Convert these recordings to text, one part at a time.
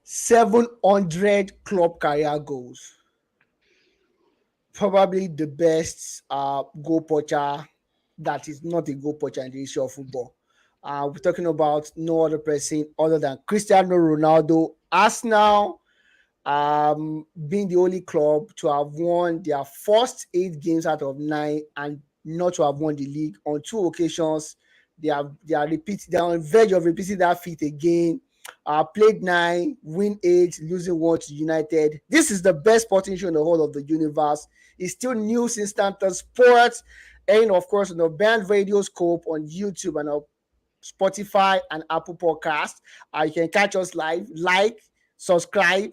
700 club career goals. Probably the best goal poacher that is not a goal poacher in the history of football. We're talking about no other person other than Cristiano Ronaldo. Arsenal being the only club to have won their first 8 games out of 9 and not to have won the league on 2 occasions. They are on verge of repeating that feat again. Played 9, win 8, losing 1 to United. This is the best sporting show in the whole of the universe. It's still news instant sports, and of course on the band radio scope on YouTube and Spotify and Apple Podcast. You can catch us live, like, subscribe,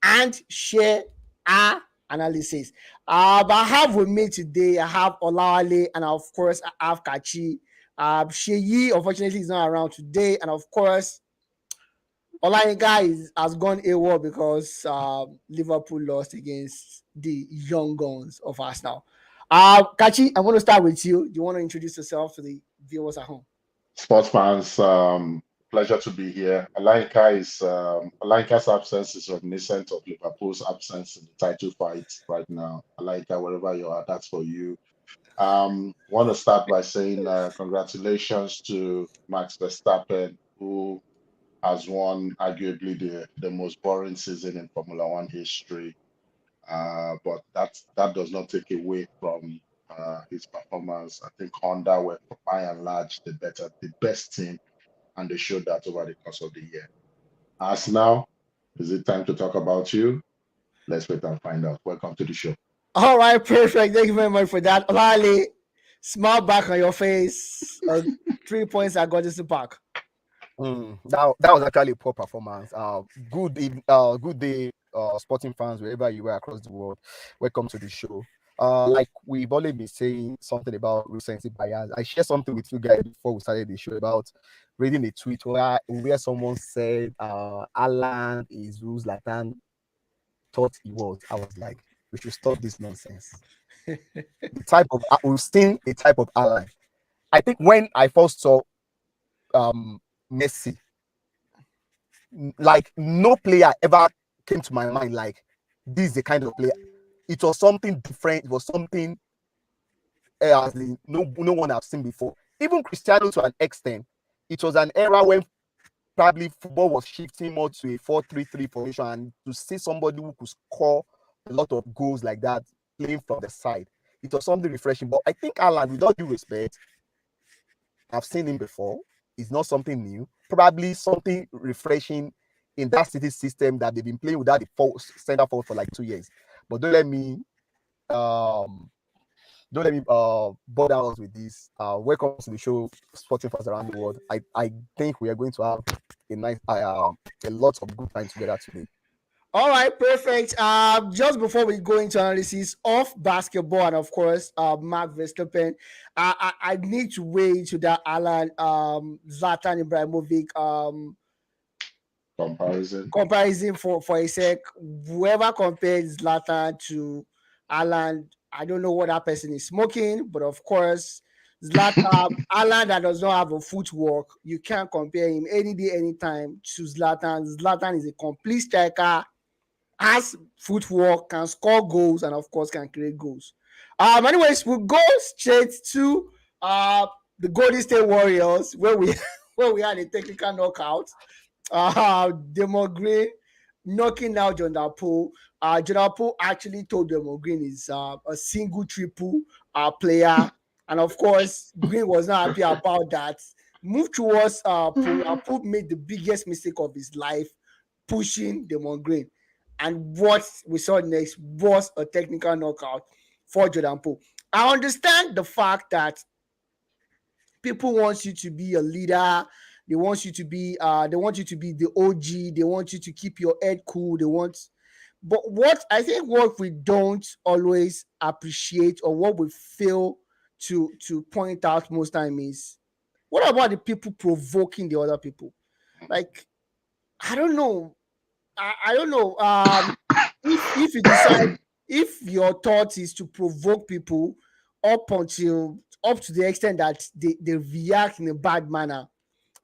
and share our analysis. I have with me today, I have Olawale, and of course, I have Kachi. Sheyi, unfortunately, is not around today, and of course, Olayinka has gone AWOL because Liverpool lost against the young guns of Arsenal. Kachi, I want to start with you. Do you want to introduce yourself to the viewers at home? Sports fans, pleasure to be here. Alanka's absence is reminiscent of Liverpool's absence in the title fight right now. Alanka, wherever you are, that's for you. Want to start by saying congratulations to Max Verstappen, who has won arguably the most boring season in Formula One history. But that does not take away from his performance. I think Honda were by and large the best team, and they showed that over the course of the year. Arsenal, is it time to talk about you? Let's wait and find out. Welcome to the show. All right, perfect. Thank you very much for that. Olale, smile back on your face. 3 points I got this back. That was actually a poor performance. Good day, sporting fans wherever you are across the world. Welcome to the show. Like we've already been saying something about recency bias. I shared something with you guys before we started the show about reading a tweet where someone said Alan is who Zlatan thought he was. I was like, we should stop this nonsense. We've seen a type of Alan. I think when I first saw Messi, like no player ever came to my mind like this is the kind of player. It was something different. It was something no one have seen before. Even Cristiano to an extent. It was an era when probably football was shifting more to a 4-3-3 formation, and to see somebody who could score a lot of goals like that playing from the side, it was something refreshing. But I think Alan, with all due respect, I've seen him before. It's not something new. Probably something refreshing in that City system that they've been playing without the center forward for like 2 years. But don't let me bother us with this. Welcome to the show, sporting fans around the world. I think we are going to have a lot of good time together today. All right, perfect. Just before we go into analysis of basketball and of course, Mark Verstappen, I need to weigh to that Alan Zlatan Ibrahimovic comparison for a sec. Whoever compares Zlatan to Alan, I don't know what that person is smoking, but of course, Zlatan, Alan that does not have a footwork, you can't compare him any day, anytime to Zlatan. Zlatan is a complete striker, has footwork, can score goals, and of course can create goals. Anyways, we'll go straight to the Golden State Warriors, where we where we had a technical knockout. Demon Green knocking out Jordan Poole. Jordan Poole actually told Demon Green is a single triple player, and of course Green was not happy about that. Moved towards Poole. Poole made the biggest mistake of his life, pushing Demon Green. And what we saw next was a technical knockout for Jordan Poole. I understand the fact that people want you to be a leader. They want you to be the OG. They want you to keep your head cool. But what we don't always appreciate, or what we fail to point out most time, is what about the people provoking the other people? Like, I don't know. I don't know. If you decide, if your thought is to provoke people up to the extent that they react in a bad manner,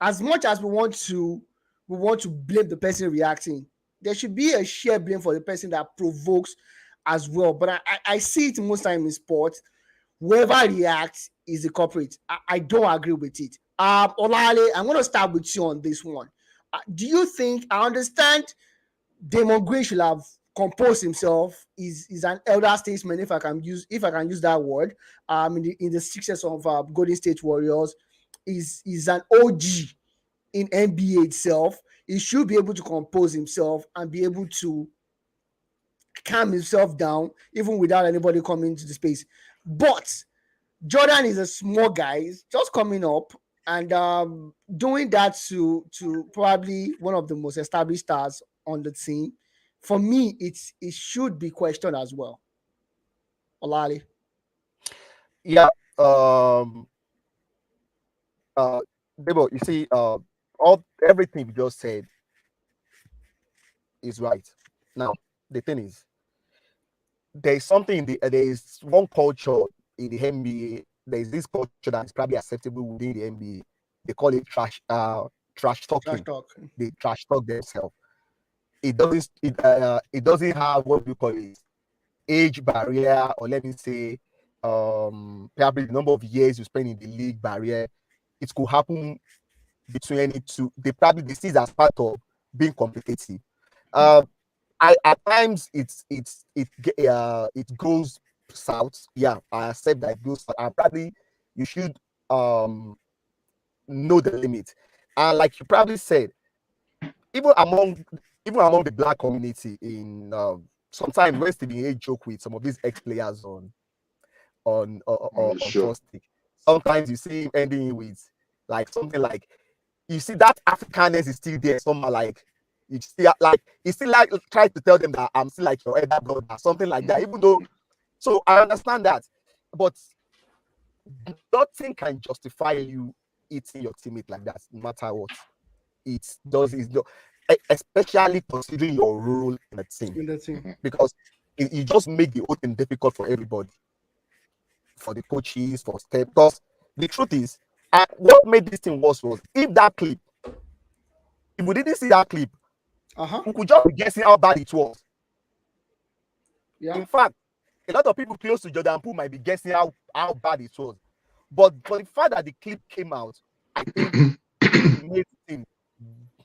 as much as we want to blame the person reacting, there should be a shared blame for the person that provokes as well. But I see it most time in sports. Whoever reacts is the culprit. I don't agree with it. Olale, I'm going to start with you on this one. Do you think, I understand Damon Green should have composed himself, is an elder statesman, if I can use that word, in the success of Golden State Warriors, is an OG in NBA itself. He should be able to compose himself and be able to calm himself down even without anybody coming into the space. But Jordan is a small guy, he's just coming up, and doing that to probably one of the most established stars on the team. For me, it should be questioned as well. Olali. Yeah. Debo, you see, everything you just said is right. Now, the thing is, there is one culture in the NBA. There is this culture that is probably acceptable within the NBA. They call it trash talking. Trash talk. They trash talk themselves. It doesn't have, what we call it, age barrier, or let me say, probably the number of years you spend in the league barrier. It could happen between any two. They see it as part of being competitive. At times it goes south. Yeah, I accept that it goes south. And probably you should know the limit. And like you probably said, even among the black community, in sometimes when Stephen A joke with some of these ex-players on Trustic, sometimes you see him ending with like something like, you see that Africanness is still there somehow, like you still like try to tell them that I'm still like your elder brother, something like that. Even though, so I understand that, but nothing can justify you eating your teammate like that, no matter what. It does is no, especially considering your role in the team, because it just make the whole thing difficult for everybody, for the coaches, for Steph. Because the truth is, what made this thing worse was if we didn't see that clip, we could just be guessing how bad it was. Yeah. In fact, a lot of people close to Jordan Poole might be guessing how bad it was. But for the fact that the clip came out, I think it made things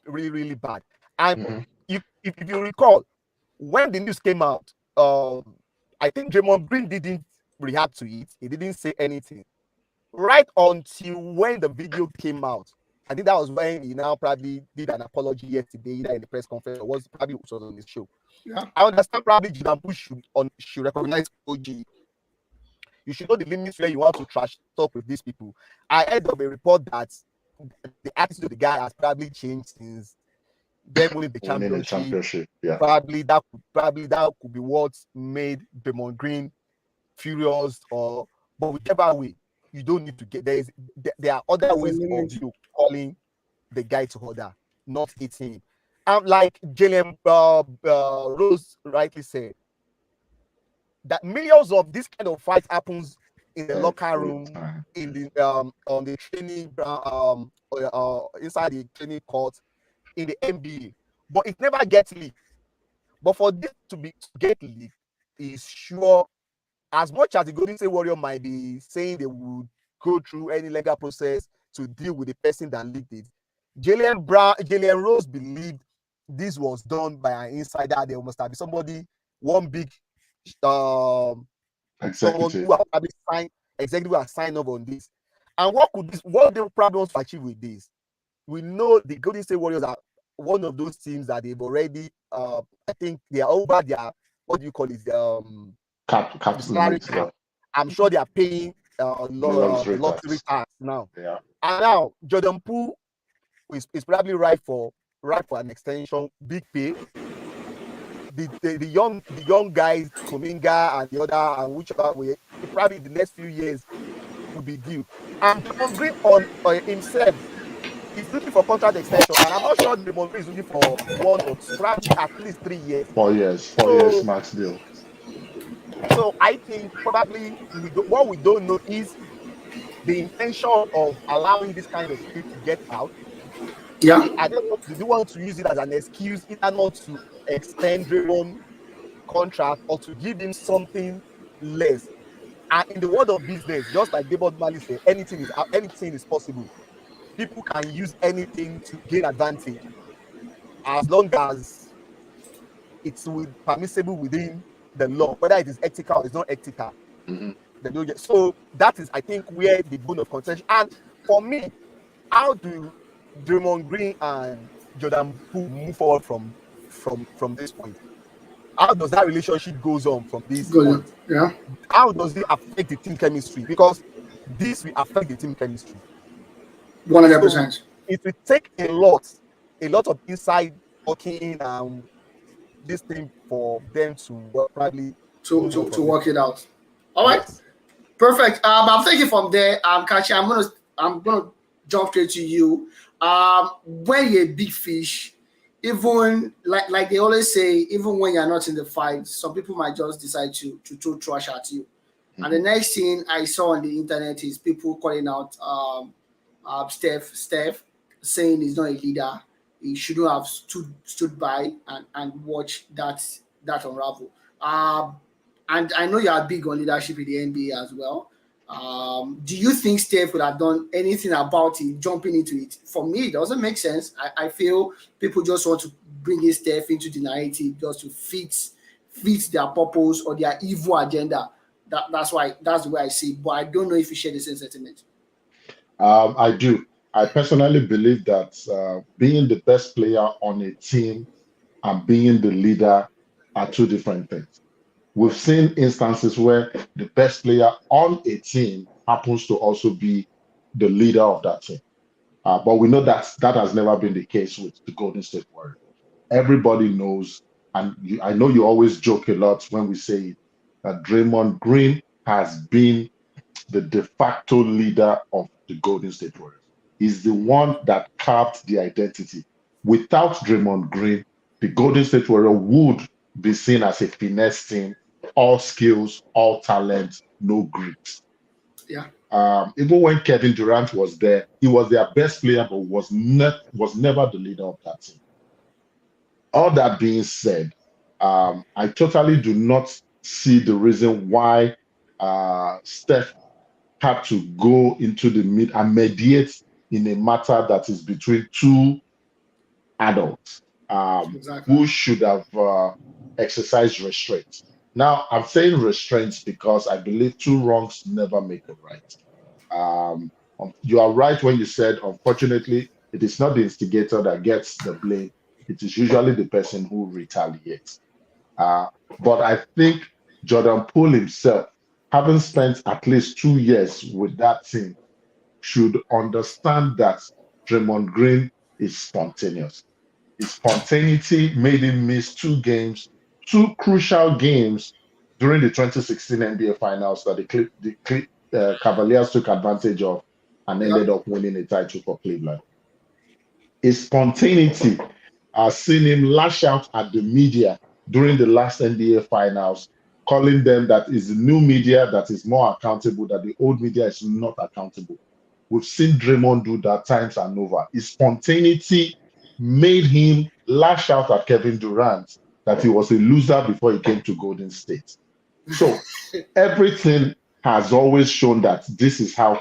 really, really bad. And if you recall, when the news came out, I think Draymond Green didn't react to it. He didn't say anything. Right until when the video came out. I think that was when he now probably did an apology yesterday, either in the press conference or was on his show. Yeah. I understand probably Jordan Poole should recognize OG. You should know the limits where you want to trash talk with these people. I heard of a report that the attitude of the guy has probably changed since them winning the championship. Yeah. Probably that could be what made Draymond Green furious, but whichever way, you don't need to get there are other ways of you calling the guy to order, not hitting him. Like Jalen Rose rightly said, that millions of this kind of fight happens in the locker room, in the on the training inside the training court in the NBA, but it never gets leaked. But for this to get leaked is sure. As much as the Golden State Warrior might be saying they would go through any legal process to deal with the person that leaked it, Jalen Rose believed this was done by an insider. There must have been somebody, one big someone who has probably signed up on this. And what they probably want to achieve with this? We know the Golden State Warriors are one of those teams that they've already I think they are over their, what do you call it, cap. I'm sure they are paying lottery tax now. Yeah. And now Jordan Poole is probably right for an extension, big pay. The young guys, Kuminga and the other, and whichever way, probably the next few years will be due. And Draymond Green on himself is looking for contract extension, and I'm not sure Draymond Green is looking for 1 or 2, probably at least 3 years. 4 years. 4 years max deal. So I think probably what we don't know is the intention of allowing this kind of clip to get out. Yeah. I don't know. Do you want to use it as an excuse either not to extend Draymond contract or to give him something less? And in the world of business, just like David Mali said, anything is possible. People can use anything to gain advantage as long as it's permissible within the law, whether it is ethical or it's not ethical. So that is, I think, where the bone of contention. And for me, how do Draymond Green and Jordan Poole move forward from this point? How does that relationship goes on from this Good. point? Yeah. How does it affect the team chemistry? Because this will affect the team chemistry. 100%. It will take a lot of inside talking and this thing for them to probably To work it out. All right. Yes. Perfect. I'm thinking from there, Kachi, I'm gonna jump straight to you. When you're a big fish, even like they always say, even when you're not in the fight, some people might just decide to throw trash at you. And the next thing I saw on the internet is people calling out Steph saying he's not a leader. He shouldn't have stood by and watch that unravel. And I know you are big on leadership in the NBA as well. Do you think Steph would have done anything about it, jumping into it? For me, it doesn't make sense. I feel people just want to bring in Steph into the narrative just to fit their purpose or their evil agenda. That's the way I see it. But I don't know if you share the same sentiment. I do. I personally believe that being the best player on a team and being the leader are two different things. We've seen instances where the best player on a team happens to also be the leader of that team. But we know that has never been the case with the Golden State Warriors. Everybody knows, and I know you always joke a lot when we say it, that Draymond Green has been the de facto leader of the Golden State Warriors. He's the one that carved the identity. Without Draymond Green, the Golden State Warriors would be seen as a finesse team, all skills, all talent, no grit. Yeah. Even when Kevin Durant was there, he was their best player, but was never the leader of that team. All that being said, I totally do not see the reason why Steph had to go into the mid and mediate in a matter that is between two adults who should have exercised restraint. Now, I'm saying restraints because I believe two wrongs never make a right. You are right when you said, unfortunately, it is not the instigator that gets the blame. It is usually the person who retaliates. But I think Jordan Poole himself, having spent at least 2 years with that team, should understand that Draymond Green is spontaneous. His spontaneity made him miss 2 games, 2 crucial games during the 2016 NBA Finals that the Cavaliers took advantage of and ended up winning a title for Cleveland. His spontaneity has seen him lash out at the media during the last NBA Finals, calling them that is the new media that is more accountable, that the old media is not accountable. We've seen Draymond do that times and over. His spontaneity made him lash out at Kevin Durant that he was a loser before he came to Golden State. So everything has always shown that this is how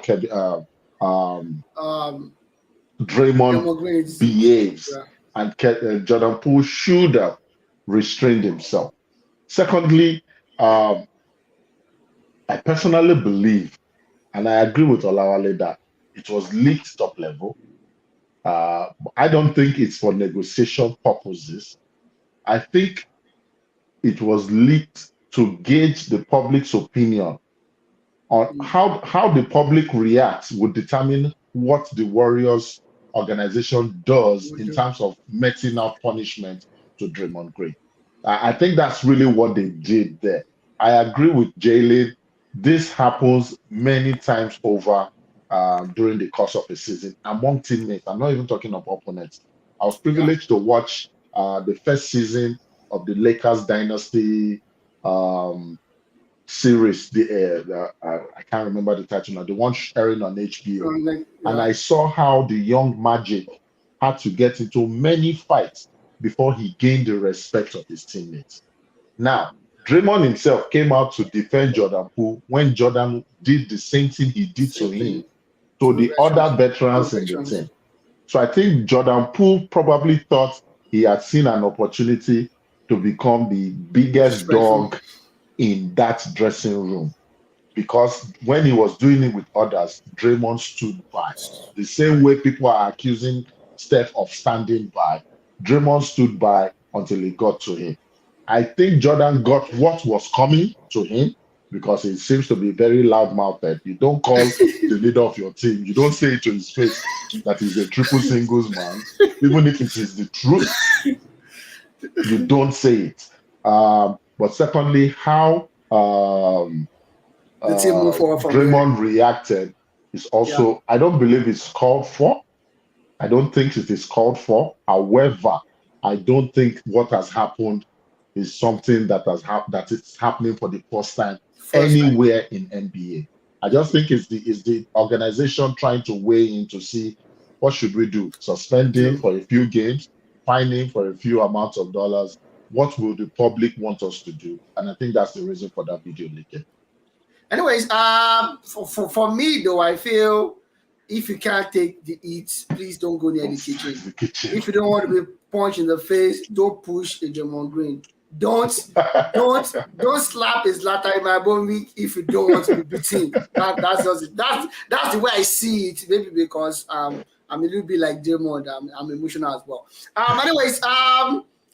Draymond behaves, and Jordan Poole should have restrained himself. Secondly, I personally believe, and I agree with Olawale, that it was leaked top level. I don't think it's for negotiation purposes. I think it was leaked to gauge the public's opinion on how the public reacts would determine what the Warriors organization does in terms of meting out punishment to Draymond Green. I think that's really what they did there. I agree with Jalen. This happens many times over during the course of a season among teammates. I'm not even talking of opponents. I was privileged to watch the first season of the Lakers dynasty series. I can't remember the title now. The one airing on HBO. And I saw how the young Magic had to get into many fights before he gained the respect of his teammates. Now, Draymond himself came out to defend Jordan Poole when Jordan did the same thing he did to him to the other veterans in the team. So I think Jordan Poole probably thought he had seen an opportunity to become the biggest dog in that dressing room. Because when he was doing it with others, Draymond stood by. The same way people are accusing Steph of standing by, Draymond stood by until it got to him. I think Jordan got what was coming to him because he seems to be very loud-mouthed. You don't call the leader of your team. You don't say it to his face that he's a triple singles man, even if it is the truth. You don't say it. But secondly, how the team move forward from Draymond reacted is also, I don't believe it's called for. I don't think it is called for. However, I don't think what has happened is something that that is happening for the first time anywhere in NBA. I just think it's the organization trying to weigh in to see what should we do. Suspend him for a few games, fine him for a few amounts of dollars. What will the public want us to do? And I think that's the reason for that video leaking. Anyways, for me though, I feel if you can't take the heat, please don't go near the kitchen. If you don't want to be punched in the face, don't push a Draymond Green. Don't slap his Zlatan Ibrahimovic if you don't want to be beaten. That's just it. That's the way I see it. Maybe because I'm a little bit like Draymond. I'm emotional as well. Anyways,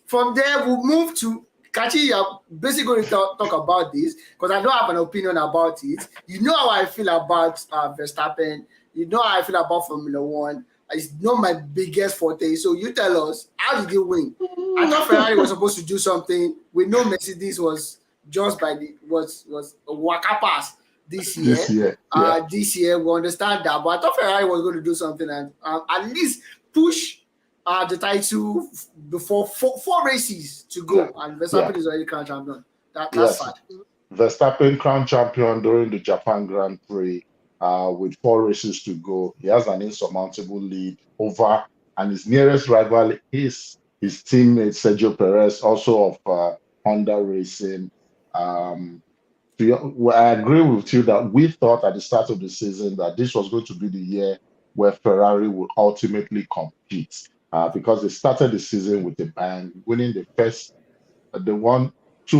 from there we'll move to Kachi. You're basically going to talk about this because I don't have an opinion about it. You know how I feel about Verstappen. You know how I feel about Formula One. It's not my biggest forte. So you tell us, how did you win? I thought Ferrari was supposed to do something. We know Mercedes was just was a waka pass this year. This year, we understand that. But I thought Ferrari was going to do something and at least push the title before four races to go. And Verstappen is already crown champion. That's sad. Verstappen crown champion during the Japan Grand Prix. With 4 races to go, he has an insurmountable lead over, and his nearest rival is his teammate Sergio Perez, also of Honda Racing. I agree with you that we thought at the start of the season that this was going to be the year where Ferrari would ultimately compete because they started the season with a bang, winning two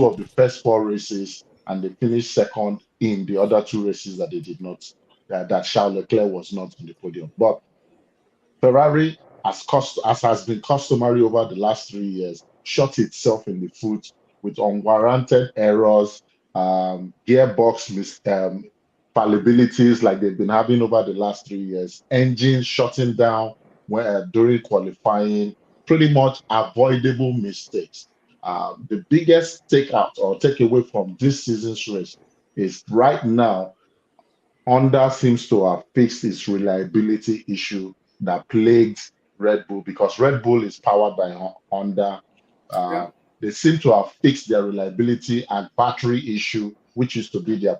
of the first 4 races, and they finished second in the other 2 races that they did not. That Charles Leclerc was not on the podium. But Ferrari, as has been customary over the last 3 years, shot itself in the foot with unwarranted errors, gearbox fallibilities like they've been having over the last 3 years, engines shutting down during qualifying, pretty much avoidable mistakes. The biggest takeaway from this season's race is right now, Honda seems to have fixed its reliability issue that plagued Red Bull because Red Bull is powered by Honda. They seem to have fixed their reliability and battery issue, which used to be the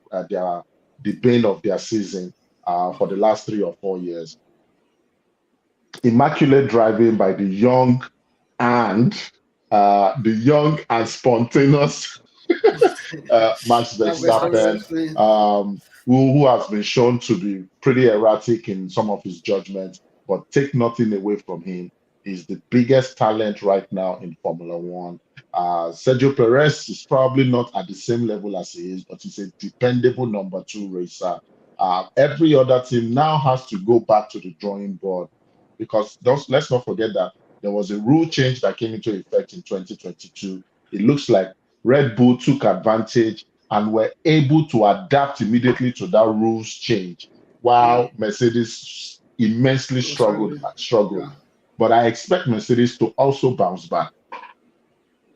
bane of their season for the last 3 or 4 years. Immaculate driving by the young and spontaneous Max Verstappen. Who has been shown to be pretty erratic in some of his judgments, but take nothing away from him. He's the biggest talent right now in Formula One. Sergio Perez is probably not at the same level as he is, but he's a dependable number 2 racer. Every other team now has to go back to the drawing board because let's not forget that there was a rule change that came into effect in 2022. It looks like Red Bull took advantage and were able to adapt immediately to that rules change, while Mercedes immensely struggled. But I expect Mercedes to also bounce back.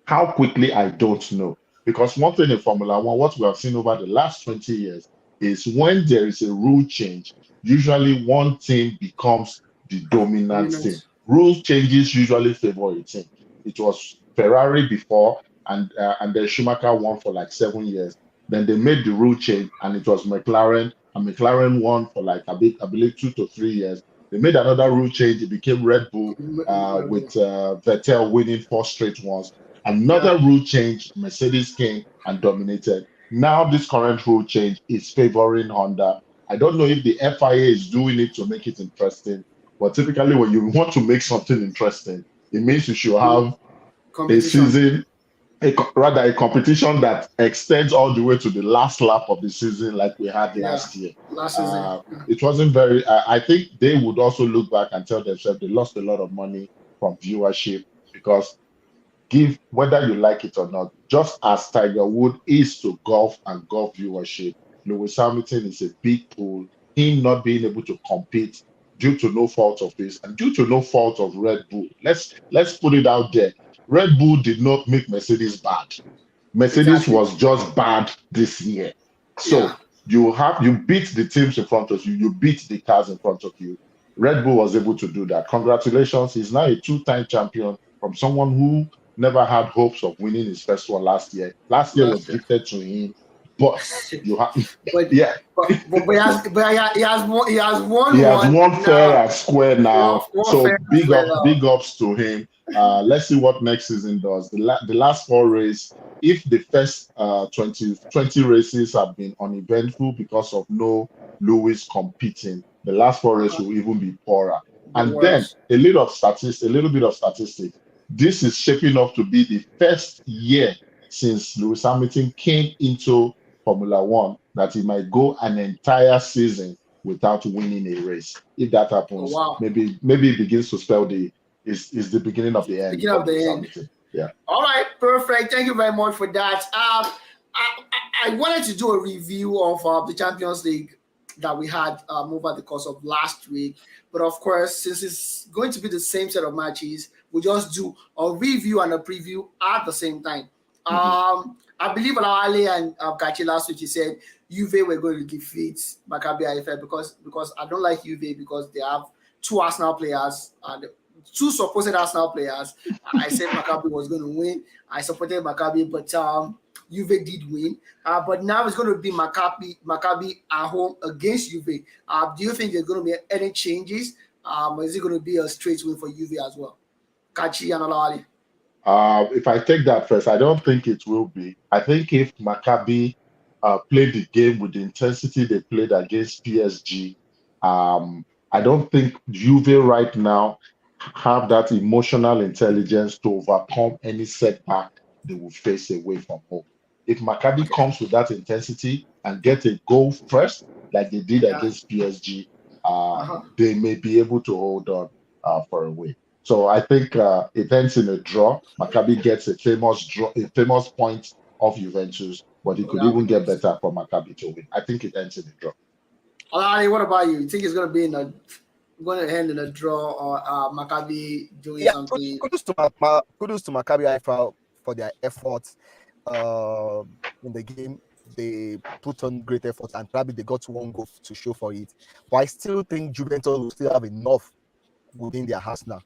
How quickly, I don't know. Because one thing in Formula One, what we have seen over the last 20 years is when there is a rule change, usually one team becomes the dominant team. Rule changes usually favor a team. It was Ferrari before, and then Schumacher won for like 7 years. Then they made the rule change, and it was McLaren, and McLaren won for like I believe 2 to 3 years. They made another rule change. It became Red Bull with Vettel winning 4 straight ones. Another rule change, Mercedes came and dominated. Now this current rule change is favoring Honda. I don't know if the FIA is doing it to make it interesting, but typically when you want to make something interesting, it means you should have a season, rather a competition that extends all the way to the last lap of the season like we had last year. Last season. It wasn't very, I think they would also look back and tell themselves they lost a lot of money from viewership because whether you like it or not, just as Tiger Woods is to golf and golf viewership, Lewis Hamilton is a big pull. Him not being able to compete due to no fault of his and due to no fault of Red Bull. Let's put it out there. Red Bull did not make Mercedes bad. Mercedes was just bad this year. So you beat the teams in front of you. You beat the cars in front of you. Red Bull was able to do that. Congratulations. He's now a 2-time champion from someone who never had hopes of winning his first one last year. Last year was gifted to him, but you have, but he has won fair and square now. So big ups to him. Let's see what next season does. The last 4 races, if the first 20 races have been uneventful because of no Lewis competing, the last 4 races will even be poorer. And then a little bit of statistics. This is shaping up to be the first year since Lewis Hamilton came into Formula One that he might go an entire season without winning a race. If that happens, maybe it begins to spell is the beginning of the end. Beginning of the end. Yeah. All right, perfect. Thank you very much for that. I wanted to do a review of the Champions League that we had over the course of last week. But of course, since it's going to be the same set of matches, we'll just do a review and a preview at the same time. I believe Ali and Kachi last week, he said Juve were going to defeat Maccabi Haifa because I don't like Juve because they have 2 Arsenal players and 2 supposed Arsenal players. I said Maccabi was going to win. I supported Maccabi, but Juve did win. But now it's going to be Maccabi at home against Juve. Do you think there's going to be any changes? Or is it going to be a straight win for Juve as well? Kachi and Ali. If I take that first, I don't think it will be. I think if Maccabi played the game with the intensity they played against PSG, I don't think Juve right now have that emotional intelligence to overcome any setback they will face away from home. If Maccabi comes with that intensity and get a goal first, like they did against PSG, they may be able to hold on for a win. So I think it ends in a draw. Maccabi gets a famous point of Juventus, but it could even get better for Maccabi to win. I think it ends in a draw. Ali, what about you? You think it's going to be going to end in a draw or Maccabi doing something? Kudos to Maccabi Haifa for their efforts in the game. They put on great effort and probably they got 1 goal to show for it. But I still think Juventus will still have enough within their house now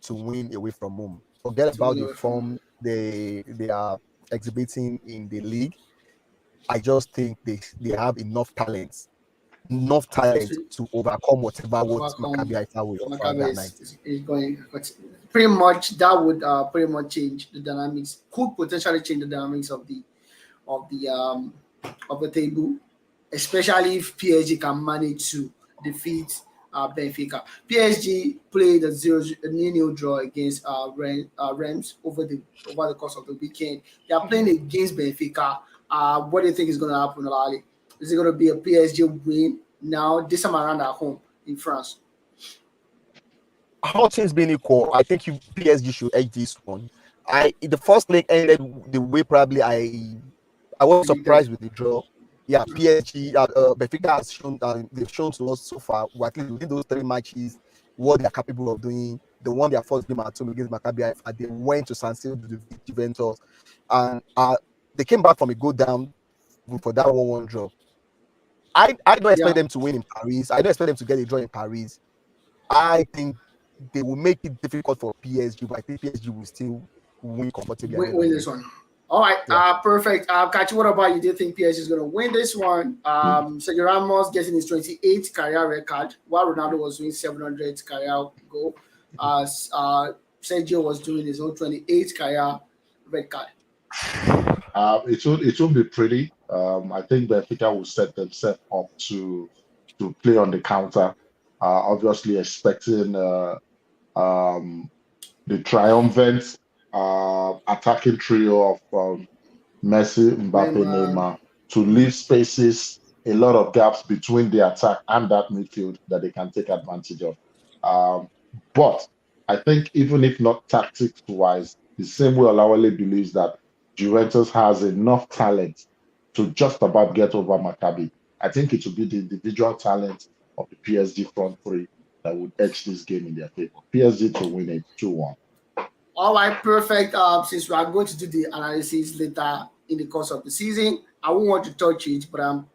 to win away from home. Forget about the form they are exhibiting in the league. I just think they have enough talent to overcome whatever Maccabi Haifa will offer that night. Is going pretty much that would pretty much change the dynamics. Could potentially change the dynamics of the table, especially if PSG can manage to defeat Benfica. PSG played a 0-0 draw against Reims over the course of the weekend. They are playing against Benfica. What do you think is going to happen, Ali? Is it going to be a PSG win now this time around at home in France? All things being equal, I think PSG should edge this one. The first leg ended the way probably I was surprised with the draw. Yeah, PSG, Benfica has shown, they've shown to us so far, at least within those 3 matches, what they're capable of doing. They won their first game at home against Maccabi Haifa. They went to San Siro to defeat Juventus, and they came back from a go down for that 1-1 draw. I don't expect them to win in Paris. I don't expect them to get a draw in Paris. I think they will make it difficult for PSG, but I think PSG will still win comfortably. Win this one. All right, Yeah. perfect. Kachi, what about you? Do you think PSG is going to win this one? Sergio Ramos getting his 28th career record, while Ronaldo was doing 700th career goal. Sergio was doing his own 28th career red card. It will be pretty. I think Benfica will set themselves up to play on the counter. Obviously, expecting the triumphant attacking trio of Messi, Mbappe, Neymar. Neymar to leave spaces, a lot of gaps between the attack and that midfield that they can take advantage of. But I think even if not tactics wise, the same way Olawale believes that Juventus has enough talent to just about get over Maccabi. I think it will be the individual talent of the PSG front three that would edge this game in their favor. PSG to win it 2-1. All right, perfect. Since we are going to do the analysis later in the course of the season, I won't want to touch it, but I'm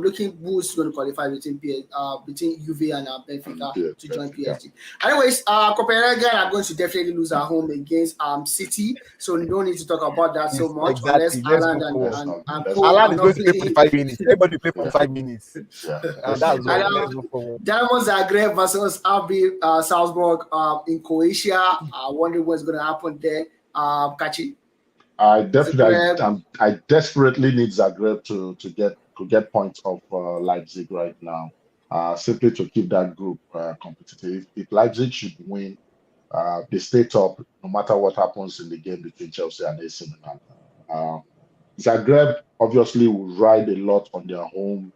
looking who's going to qualify between Juve and Benfica to join PSG. Anyways, Copenhagen are going to definitely lose at home against City, so we don't need to talk about that so much. Exactly. Unless Let's Alan go and forward. Paul Alan are is not going to play playing. 45 minutes. Everybody play 45 minutes. Yeah, And that's all. And, Let's go forward. Dynamo Zagreb versus RB Salzburg in Croatia. I wonder what's going to happen there. Kachi. I desperately need Zagreb to get points off Leipzig right now, simply to keep that group competitive. If Leipzig should win, they stay top no matter what happens in the game between Chelsea and AC Milan. Zagreb obviously will ride a lot on their home,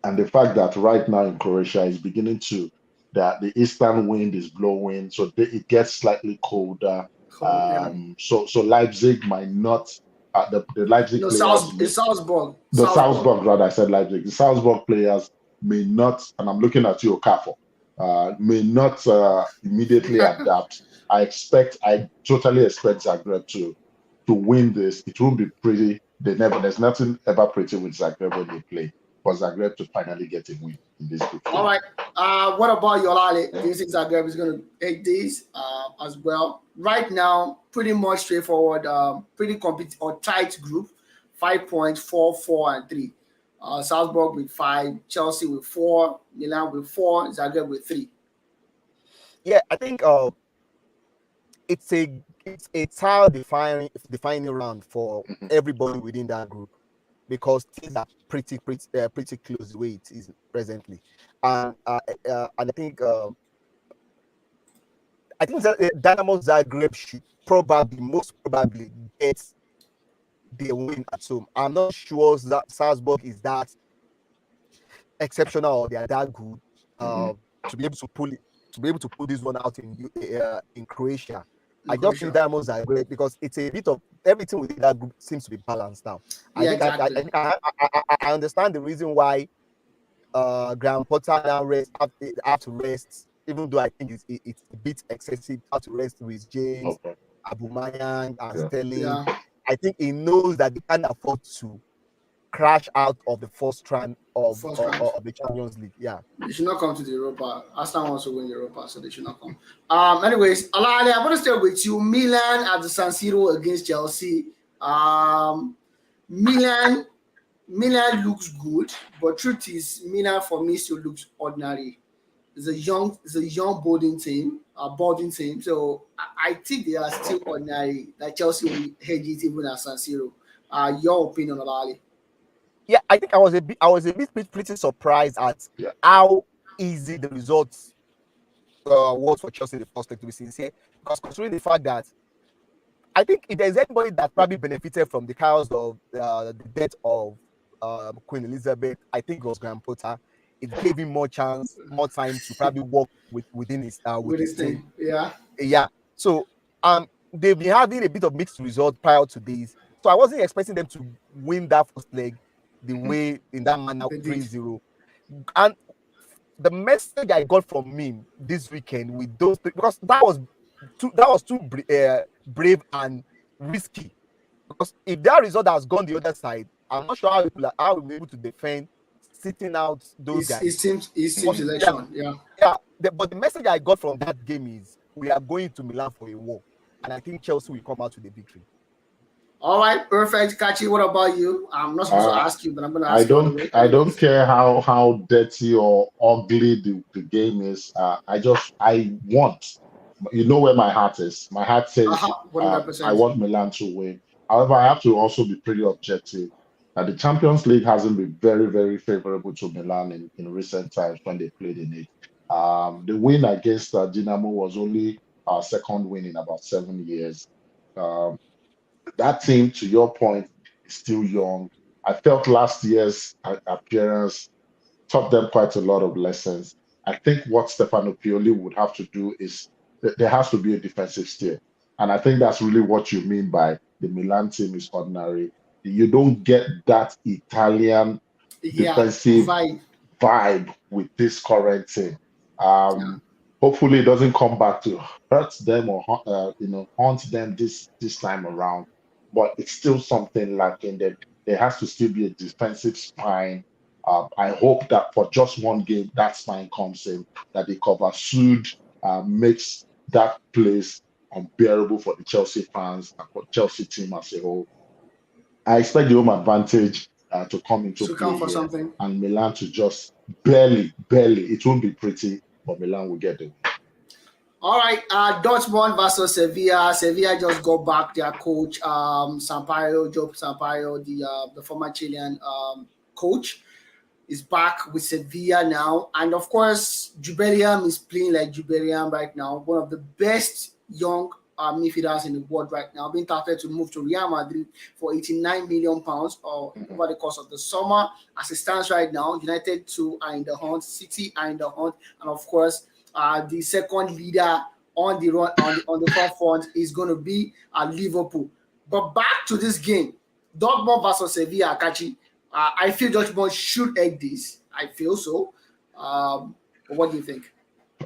and the fact that right now in Croatia is beginning to that the eastern wind is blowing, so it gets slightly colder. So Leipzig might not. The Leipzig players. It's Salzburg. Salzburg, rather, I said Leipzig. The Salzburg players may not, and I'm looking at you, Okafor, may not immediately adapt. I totally expect Zagreb to win this. It will be pretty. There's nothing ever pretty with Zagreb when they play. For Zagreb to finally get a win in this group. All right. What about Yolale? Do you think Zagreb is going to take this as well? Right now, pretty much straightforward, pretty tight group. 5 points, 4, 4, and 3. Salzburg with 5, Chelsea with 4, Milan with 4, Zagreb with 3. Yeah, I think it's a tile defining round for everybody within that group, because things are pretty close the way it is presently, and I think Dynamo Zagreb should most probably get the win at home. I'm not sure that Salzburg is that exceptional or they are that good to be able to pull this one out in Croatia. I just think Dynamo Zagreb, because it's a bit of everything within that group seems to be balanced now. I understand the reason why Graham Potter now have to rest, even though I think it's a bit excessive. Have to rest with James, Aubameyang, and Sterling. Yeah. I think he knows that they can't afford to crash out of the first round of the Champions League. Yeah, they should not come to the Europa. Arsenal wants to win Europa, so they should not come. Anyways, Alali, I'm going to start with you. Milan at the San Siro against Chelsea. Milan looks good, but truth is, Milan for me still looks ordinary. It's a young boarding team. So I think they are still ordinary. Like Chelsea will hedge it even at San Siro. Your opinion, Alali? Yeah, I think I was a bit pretty surprised at how easy the results was for Chelsea in the first leg, to be sincere, because considering the fact that I think if there's anybody that probably benefited from the chaos of the death of Queen Elizabeth, I think it was Graham Potter. It gave him more time to probably work within his team. Yeah. So they've been having a bit of mixed result prior to this. So I wasn't expecting them to win that first leg the way in that manner 3-0. And the message I got from him this weekend with those, because that was too brave and risky. Because if that result has gone the other side, I'm not sure how we'll be able to defend sitting out those guys. It seems election. Yeah. But the message I got from that game is we are going to Milan for a war, and I think Chelsea will come out with a victory. All right, perfect. Kachi, what about you? I'm not supposed to Uh, ask you, but I'm going to ask you all the way. I don't care how dirty or ugly the game is. I want, you know where my heart is. My heart says 100%. I want Milan to win. However, I have to also be pretty objective. The Champions League hasn't been very favorable to Milan in recent times when they played in it. The win against Dinamo was only our second win in about 7 years. Um, that team, to your point, is still young. I felt last year's appearance taught them quite a lot of lessons. I think what Stefano Pioli would have to do is there has to be a defensive steer. And I think that's really what you mean by the Milan team is ordinary. You don't get that Italian Yeah, defensive vibe. vibe with this current team. Yeah. Hopefully, it doesn't come back to hurt them or haunt them this time around. But it's still something lacking. There has to still be a defensive spine. I hope that for just one game, that spine comes in, that the cover suit makes that place unbearable for the Chelsea fans and for Chelsea team as a whole. I expect the home advantage to come into To come play for here, something. and Milan to just barely. It won't be pretty, but Milan will get the win. All right, Dortmund versus Sevilla. Sevilla just got back their coach, Sampaio, Joe Sampaio, the former Chilean coach, is back with Sevilla now. And of course, Jubilian is playing like Jubilian right now, one of the best young midfielders in the world right now, being targeted to move to Real Madrid for £89 million over the course of the summer. As it stands right now, United 2 are in the hunt, City are in the hunt, and of course, the second leader on the run on the forefront is going to be Liverpool. But back to this game, Dortmund versus Sevilla, Akachi. I feel Dortmund should egg this. I feel so. But what do you think?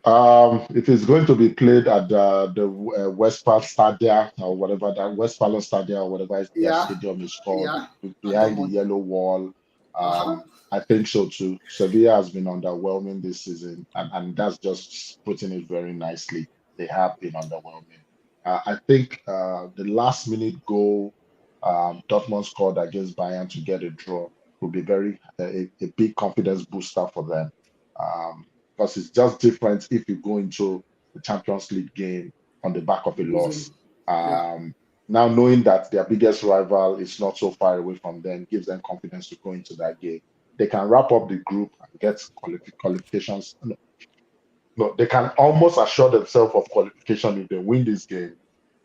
It is going to be played at the Westphal Stadia or whatever that Westphalen Stadia or whatever their Yeah, stadium is called yeah, behind the Dortmund. yellow wall. Uh-huh. I think so too. Sevilla has been underwhelming this season, and that's just putting it very nicely. They have been underwhelming. I think the last minute goal Dortmund scored against Bayern to get a draw would be a big confidence booster for them. Um, because it's just different if you go into the Champions League game on the back of a loss. Losing. Yeah. Um, Now knowing that their biggest rival is not so far away from them gives them confidence to go into that game. They can wrap up the group and get qualifications. No, they can almost assure themselves of qualification if they win this game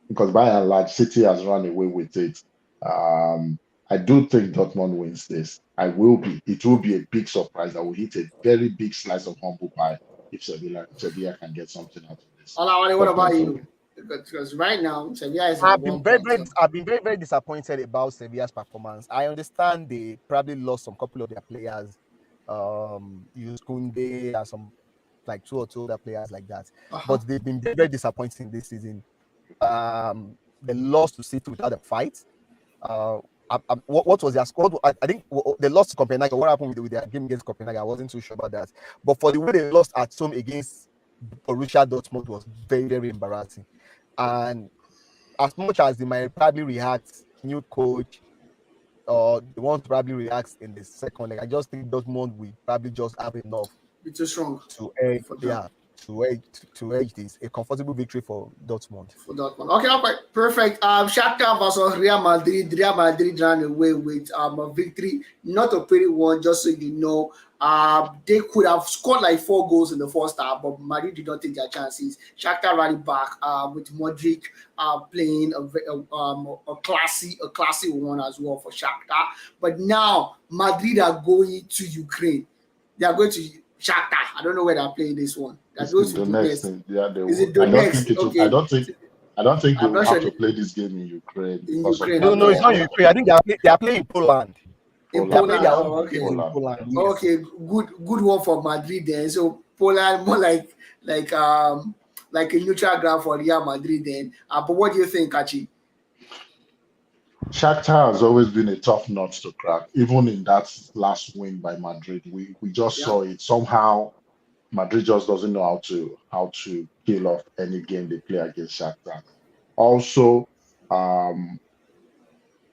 because by and large, City has run away with it. Um, I do think Dortmund wins this. It will be a big surprise. I will hit a very big slice of humble pie if Sevilla can get something out of this. Olawale, what about Dortmund to you? win. Because right now, Sevilla is on 1 point. So. I've been very disappointed about Sevilla's performance. I understand they probably lost some couple of their players, Yunus Koundé and some like two or two other players like that. But they've been very disappointing this season. They lost to City without a fight. What was their score? I think they lost to Copenhagen. What happened with their game against Copenhagen? I wasn't too sure about that. But for the way they lost at home against Borussia Dortmund was very embarrassing. And as much as they might probably react, new coach, or they want to probably react in the second leg, I just think Dortmund will probably just have enough. Be too strong. To edge this a comfortable victory for Dortmund. Okay, perfect. Shakhtar versus Real Madrid. Real Madrid ran away with a victory, not a pretty one. Just so you know, they could have scored like 4 goals in the first half, but Madrid did not take their chances. Shakhtar rallied back with Modric playing a classy one as well for Shakhtar. But now Madrid are going to Ukraine. They are going to Shakhtar. I don't know where they're playing this one. It's the next thing. Yeah, Is it Donetsk? Okay. I don't think they will have to play this game in Ukraine. No, it's not Ukraine. I think they are playing in Poland. In Poland. Poland. Yes. Okay, good one for Madrid then. So Poland more like a neutral ground for Real Madrid then. But what do you think, Kachi? Shakhtar has always been a tough nut to crack. Even in that last win by Madrid, we just saw it. Somehow Madrid just doesn't know how to kill off any game they play against Shakhtar. Also,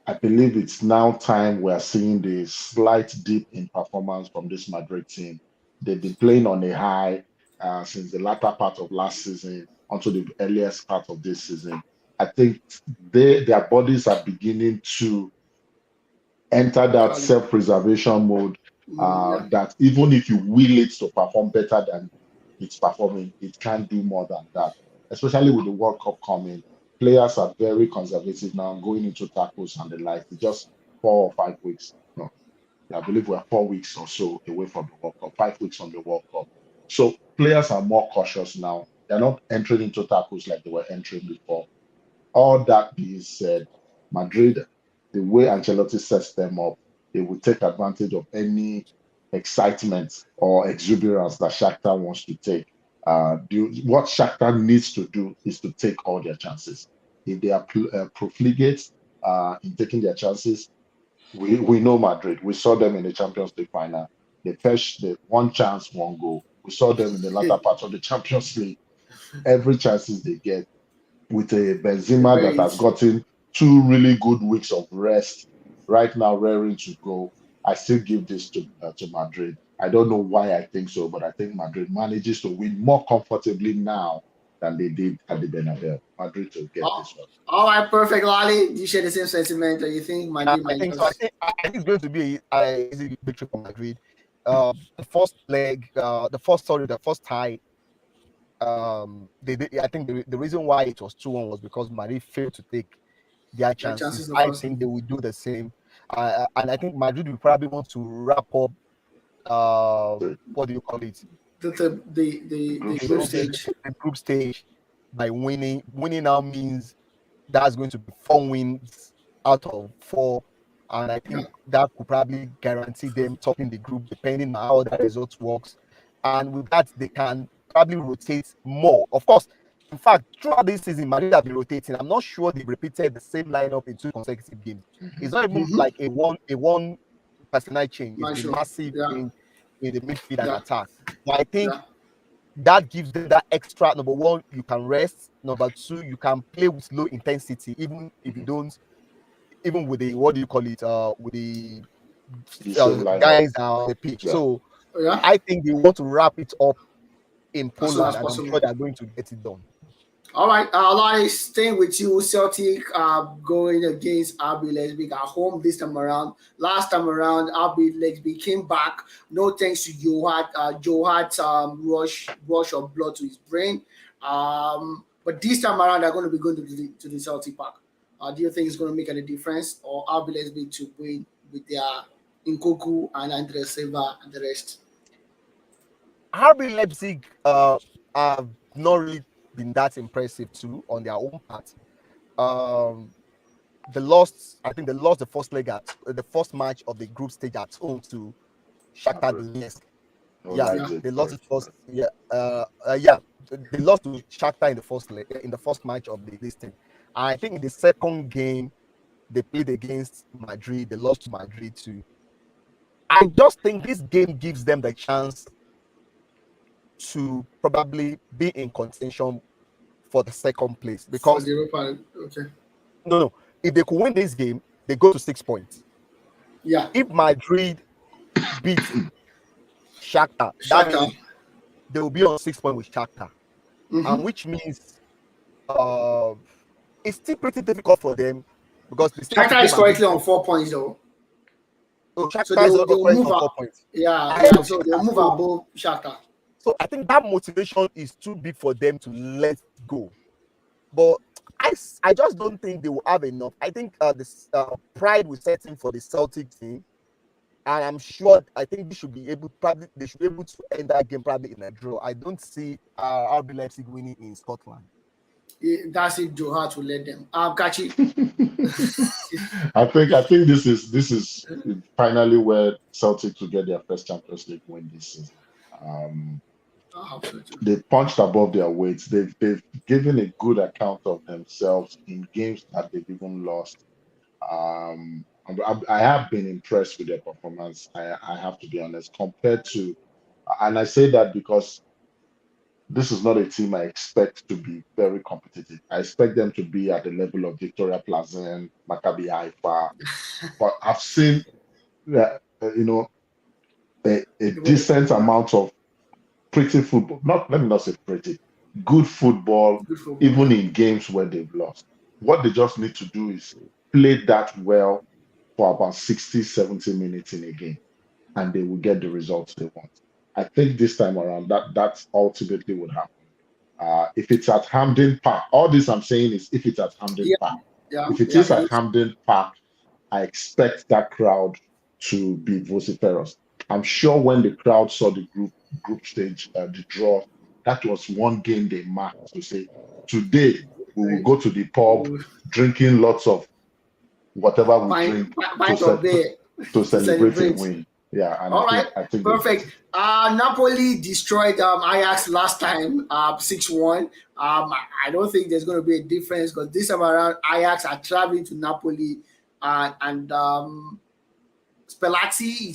I believe it's now time we're seeing the slight dip in performance from this Madrid team. They've been playing on a high since the latter part of last season until the earliest part of this season. I think their bodies are beginning to enter that Cali. self-preservation mode. Yeah. That even if you will it to perform better than it's performing, it can't do more than that. Especially with the World Cup coming, players are very conservative now going into tackles and the like. It's just 4 or 5 weeks. No, I believe we're 4 weeks or so away from the World Cup, 5 weeks from the World Cup. So players are more cautious now. They're not entering into tackles like they were entering before. All that being said, Madrid, the way Ancelotti sets them up, they will take advantage of any excitement or exuberance that Shakhtar wants to take. What Shakhtar needs to do is to take all their chances. If they are profligate in taking their chances, we know Madrid. We saw them in the Champions League final. They fetched the one chance, one goal. We saw them in the latter part of the Champions League. Every chances they get with a Benzema that has Great. gotten 2 really good weeks of rest, right now raring to go. I still give this to Madrid. I don't know why I think so, but I think Madrid manages to win more comfortably now than they did at the Bernabeu. Madrid to get Oh, this one. all right, perfect, Lali. Do you share the same sentiment, or you think Madrid I might think so. just? I think it's going to be a easy victory for Madrid. The first leg, the first tie. I think the reason why it was 2-1 was because Madrid failed to take their Their chances chances. the I first think they will do the same, and I think Madrid will probably want to wrap up. The What do you call it? the group group stage. stage. The group stage by winning. Winning now means that's going to be 4 wins out of 4. And I Yeah. think that could probably guarantee them topping the group depending on how that result works. And with that, they can probably rotate more. Of course, in fact, throughout this season, Madrid have been rotating. I'm not sure they've repeated the same lineup in 2 consecutive games. It's not even Mm-hmm. like a one personal change. It's Not been sure. massive Yeah. in the midfield and Yeah. attack. But I think Yeah. that gives them that extra. Number one, you can rest. Number two, you can play with low intensity, even if you don't, even with the what do you call it? With the The same lineup. guys on the pitch. Yeah. So Yeah. I think they want to wrap it up in As soon Poland, as and I'm possible. sure they're going to get it done. All right, Lali, staying with you, Celtic going against RB Leipzig at home this time around. Last time around, RB Leipzig came back. No thanks to Joe had rush of blood to his brain. But this time around, they're going to be going to the Celtic Park. Do you think it's going to make any difference, or RB Leipzig to win with their Nkoku and Andre Silva and the rest? RB Leipzig have not really been that impressive too on their own part. Um, I think they lost the first leg at the first match of the group stage at home to Shakhtar Madrid. Donetsk. Oh, Yeah, Yeah. Leipzig. they lost Sorry. the first. Yeah, they lost to Shakhtar in the first match of the listing. I think in the second game they played against Madrid. They lost to Madrid too. I just think this game gives them the chance to probably be in contention for the second place For because the Europa, okay. no, if they could win this game, they go to 6 points. Yeah. If Madrid beat Shakhtar, that Shakhtar. means they will be on 6 points with Shakhtar, and Mm-hmm. which means uh, it's still pretty difficult for them because they still have to Shakhtar play is Madrid. currently on 4 points though, So so Shakhtar is they will currently move on up. 4 points. Yeah, I yeah. have So they'll Shakhtar. move above Shakhtar. So I think that motivation is too big for them to let go. But I just don't think they will have enough. I think this pride will set in for the Celtic team, and I'm sure I think they should be able to end that game probably in a draw. I don't see RB Leipzig winning in Scotland. That's if Joe Hart will let them. Kachi. I think this is finally where Celtic to get their first Champions League win this season. Um, I hope so too. they punched above their weights. They've given a good account of themselves in games that they've even lost. I have been impressed with their performance. I have to be honest, compared to, and I say that because this is not a team I expect to be very competitive. I expect them to be at the level of Victoria Plazen, Maccabi Haifa, but I've seen that, a People they decent perform. amount of pretty football. Not let me not say pretty, good football, Good football, even yeah. in games where they've lost. What they just need to do is play that well for about 60, 70 minutes in a game, and they will get the results they want. I think this time around that's ultimately what happen. If it's at Hamden Park, all this I'm saying is if it's at Hamden Yeah, Park. yeah, If it yeah. is It at is. Hamden Park, I expect that crowd to be vociferous. I'm sure when the crowd saw the group stage, the draw, that was one game they marked to say, today we will Right. go to the pub, Good. drinking lots of whatever we Pint, drink to pint of set beer to to celebrate a celebrate. win. Yeah, and All right, I think they did. perfect. Napoli destroyed Ajax last time, 6-1. I don't think there's going to be a difference because this time around Ajax are traveling to Napoli, and Spalletti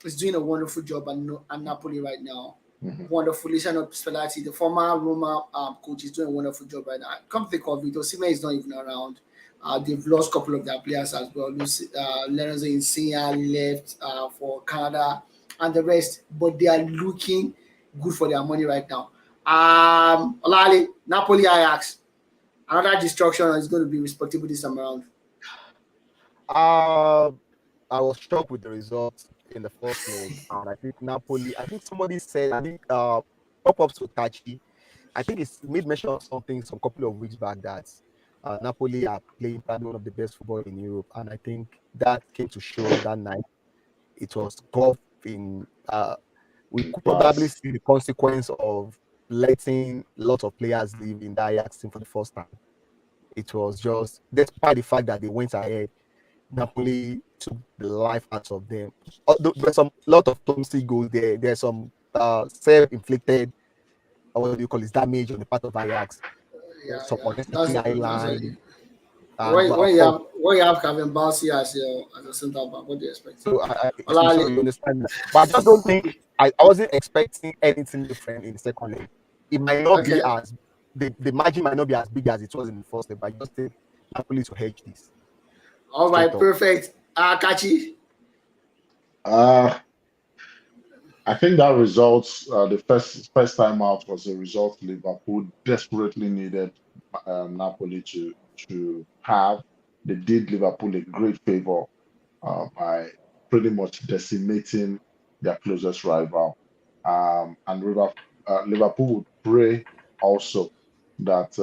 is doing a wonderful job at Napoli right now. Mhm. Wonderful. Listen up, Spalletti, the former Roma coach, is doing a wonderful job right now. Come to think of it, Osimhen is not even around. They've lost a couple of their players as well. Lorenzo Insigne left for Canada and the rest, but they are looking good for their money right now. Olale, Napoli Ajax. Another destruction is going to be respectable this time around. Uh, I was shocked with the results in the first leg, and I think Napoli. I think somebody said, I think up to Tachi. I think it's made mention of something some couple of weeks back that Napoli are playing probably one of the best football in Europe, and I think that came to show that night. It was golf in. We In could probably class. see the consequence of letting lots of players leave in that Ajax team for the first time. It was just, despite the fact that they went ahead, Napoli took the life out of them. Although there's some lot of clumsy goals there. There's some self-inflicted, what do you call it, damage on the part of Ajax. Yeah, Some yeah. unnecessary That's what line, and when but when of you course, have when you have Kevin Bassey as a centre back, what do you expect? so so Olale, you understand that. But I just don't think I wasn't expecting anything different in the second leg. It might not be okay. as the margin might not be as big as it was in the first leg, but I just think Napoli to hedge this All straight right, up. perfect. Kachi. Uh, I think that results, the first time out was a result Liverpool desperately needed Napoli to have. They did Liverpool a great favor by pretty much decimating their closest rival. And Liverpool would pray also that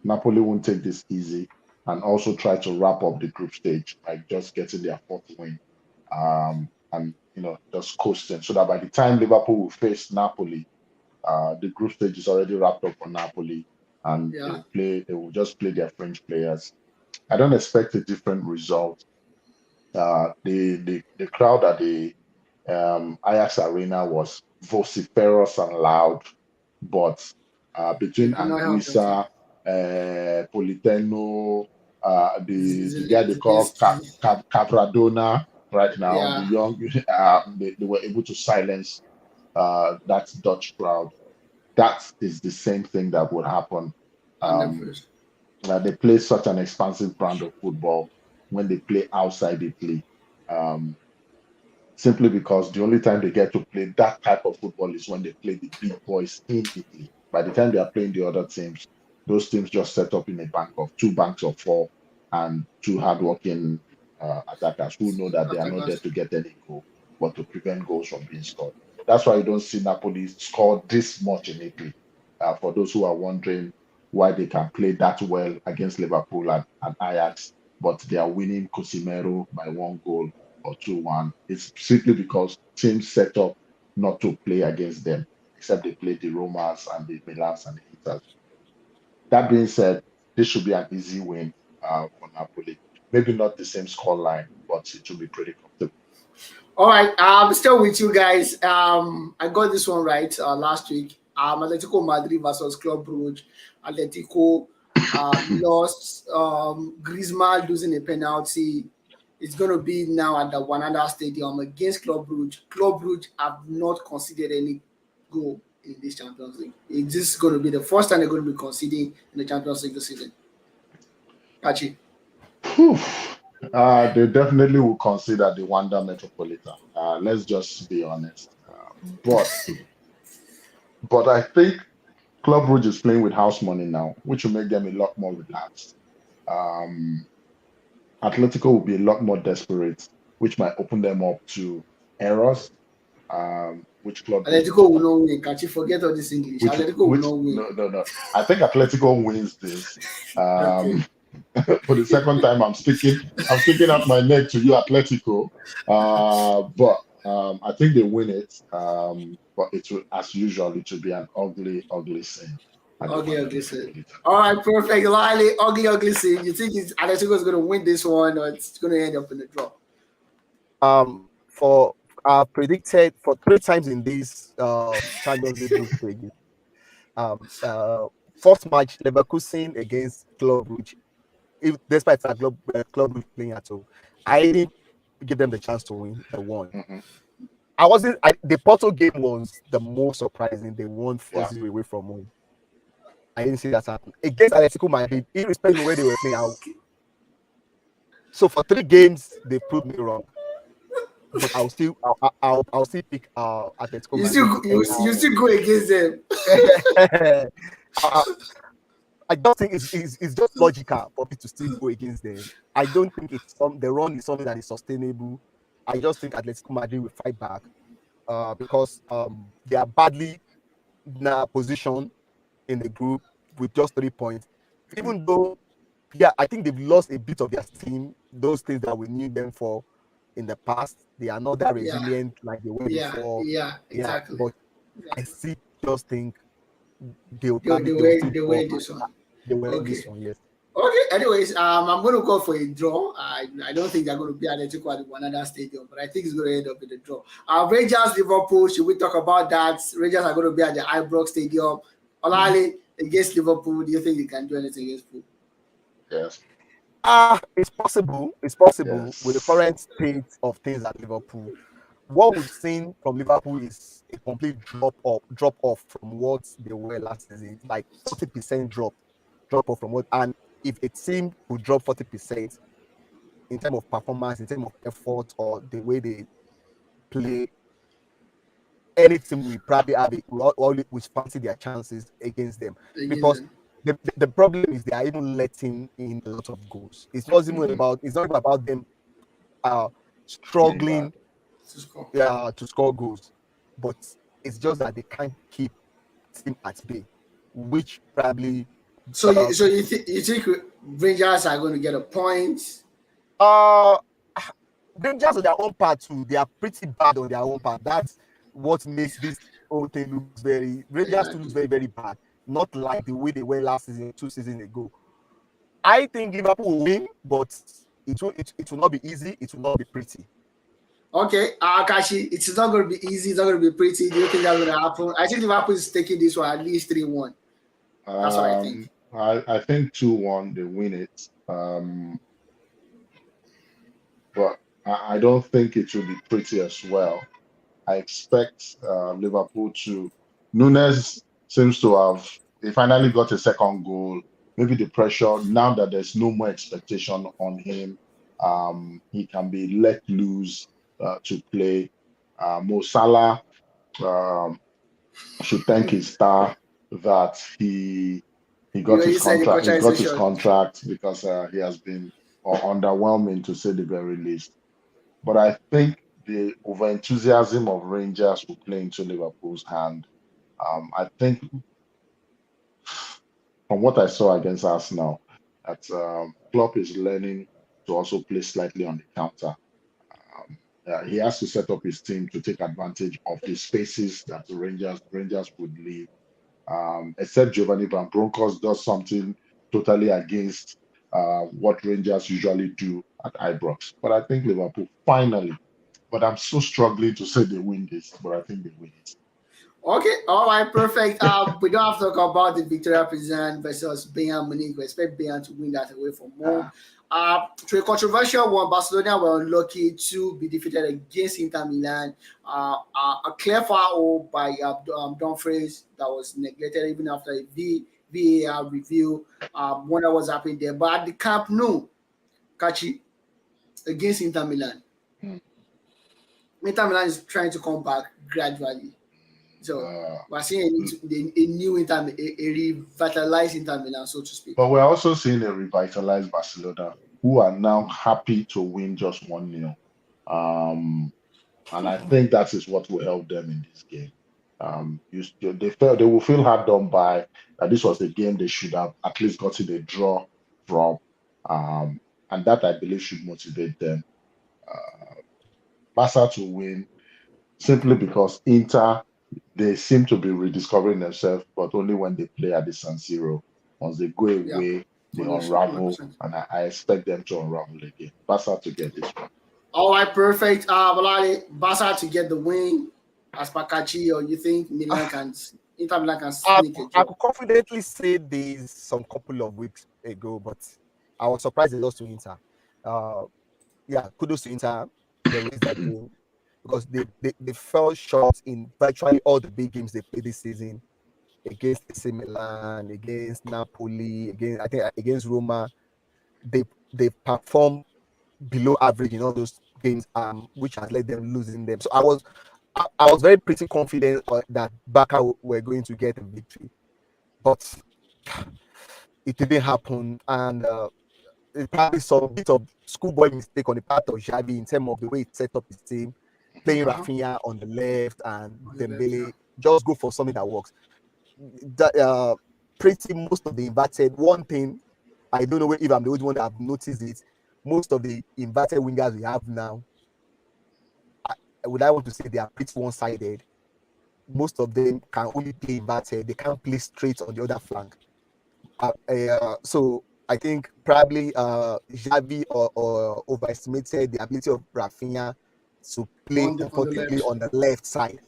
Napoli won't take this easy and also try to wrap up the group stage by just getting their fourth win, and just coasting, so that by the time Liverpool will face Napoli, the group stage is already wrapped up for Napoli, and Yeah, they will just play their French players. I don't expect a different result. The crowd at the Ajax Arena was vociferous and loud, but between it could not help themselves. Anguissa, Politano, the guy they call Zelensky. Cavradona right now, the Yeah, young, they were able to silence that Dutch crowd. That is the same thing that would happen. and the Um, first. they play such an expansive brand of football when they play outside Italy. Um, Simply because the only time they get to play that type of football is when they play the big boys in Italy. By the time they are playing the other teams, those teams just set up in a bank of two banks of four and two hardworking attackers who know that they are not there Attackers. to get any goal, but to prevent goals from being scored. That's why you don't see Napoli score this much in Italy. For those who are wondering why they can play that well against Liverpool and Ajax, but they are winning Cosimero by one goal or 2-1. It's simply because teams set up not to play against them, except they play the Romas and the Milans and the Inters. That being said, this should be an easy win for Napoli. Maybe not the same score line, but it should be pretty comfortable. All right, I'm still with you guys. I got this one right last week. Atletico Madrid versus Club Brugge. Atletico lost. Griezmann losing a penalty. It's going to be now at the Wanada Stadium against Club Brugge. Club Brugge have not conceded any goal in this Champions League? Is this going to be the first time they're going to be conceding in the Champions League this season? Kachi. Whew. They definitely will consider the Wanda Metropolitan. Let's just be honest. But I think Club Brugge is playing with house money now, which will make them a lot more relaxed. Um, Atletico will be a lot more desperate, which might open them up to errors. Which Club Brugge Atletico will not win. Kachi, forget all this English. Atletico will not win. no. I think Atletico wins this. Okay. For the second time, I'm sticking out my neck to you, Atletico. But I think they win it. But it will, as usual, it will be an ugly, ugly scene. Ugly scene. All right, perfect. Lily, ugly scene. You think Atletico is going to win this one, or it's going to end up in the draw? For predicted for 3 times in this Champions League group stage. First match, Leverkusen against Club Brugge. Despite that Club Brugge playing at home, I didn't give them the chance to win. They won. Mm-hmm. The Porto game was the most surprising. They won 4-0 away from home. I didn't see that happen against Atletico Madrid, irrespective of where they were playing out. So for 3 games, they proved me wrong. But I'll still pick Atletico Madrid. You still go against them. I don't think it's just logical for me to still go against them. I don't think the run is something that is sustainable. I just think Atletico Madrid will fight back because they are badly now positioned in the group with just 3 points. Even though, I think they've lost a bit of their steam, those things that we knew them for in the past. They are not that resilient like they were before. Yeah, exactly. But I still just think they will win this one. They will win this one, yes. Okay, anyways, I'm going to go for a draw. I don't think they're going to be Atletico at another stadium, but I think it's going to end up in a draw. Rangers, Liverpool, should we talk about that? Rangers are going to be at the Ibrox Stadium. Olale against Liverpool, do you think they can do anything against Liverpool? Yes. It's possible. It's possible yes. With the current state of things at Liverpool. What we've seen from Liverpool is a complete drop off from what they were last season, like 40% drop off from what. And if a team would drop 40% in terms of performance, in terms of effort, or the way they play, any team will probably have it, will fancy their chances against them. Because the problem is they are even letting in a lot of goals. It's not even about them struggling to score goals, but it's just that they can't keep team at bay, which probably. So you think Rangers are going to get a point? Rangers on their own part too, they are pretty bad on their own part. That's what makes this whole thing looks Rangers looks very, very bad. Not like the way they were last season, 2 seasons ago. I think Liverpool will win, but it will not be easy. It will not be pretty. Okay, Kashi, it's not going to be easy. It's not going to be pretty. Do you think that's going to happen? I think Liverpool is taking this one at least 3-1. That's what I think. I think 2-1 they win it. But I don't think it will be pretty as well. I expect Liverpool to. Nunes seems to have. They finally got a second goal. Maybe the pressure now that there's no more expectation on him, he can be let loose to play. Mo Salah should thank his star that he got his contract. He got his contract because he has been underwhelming to say the very least. But I think the over-enthusiasm of Rangers will play into Liverpool's hand. I think from what I saw against Arsenal, that Klopp is learning to also play slightly on the counter. He has to set up his team to take advantage of the spaces that the Rangers would leave. Except Giovanni Van Bronckhorst does something totally against what Rangers usually do at Ibrox. But I think Liverpool finally. But I'm so struggling to say they win this, but I think they win it. Okay, all right, perfect. We don't have to talk about the Victoria Prison versus Bayern Munich. We expect Bayern to win that away from home. Ah, To a controversial one, Barcelona were unlucky to be defeated against Inter Milan. A clear foul by Dumfries that was neglected even after a VAR review. Wonder what's happening there. But at the Camp Nou, Kachi against Inter Milan. hmm, Inter Milan is trying to come back gradually. So uh, we're seeing a new Inter, a revitalized Inter Milan, so to speak. but we're also seeing a revitalized Barcelona who are now happy to win just 1-0. Um, and I think that is what will help them in this game. They will feel hard done by that. This was the game they should have at least gotten a draw from, and that I believe should motivate them. Uh, Barca to win simply because Inter they seem to be rediscovering themselves, but only when they play at the San Siro. Once they go Yeah, away, they 100%. unravel, and I expect them to unravel again. Barca to get this one. All right, perfect. Balali, Barca to get the win as Pakachi, or you think Inter Milan can sneak a I draw? could confidently say this some couple of weeks ago, but I was surprised they lost to Inter. Uh, yeah, kudos to Inter. They raised that game because they fell short in virtually all the big games they played this season against AC Milan, against Napoli, against Roma. They performed below average in all those games, which has led them losing them. So I was very pretty confident that Barca were going to get a victory, but it didn't happen, and it probably saw a bit of schoolboy mistake on the part of Xavi in terms of the way he set up his team, playing Uh-huh. Rafinha on the left and On the left, yeah. Dembele. Just go for something that works. That pretty most of the inverted one thing. I don't know if I'm the only one that have noticed it. Most of the inverted wingers we have now, would I want to say they are pretty one-sided. Most of them can only play inverted. They can't play straight on the other flank. So I think probably Xavi or overestimated the ability of Rafinha to play On the comfortably left. on the left side,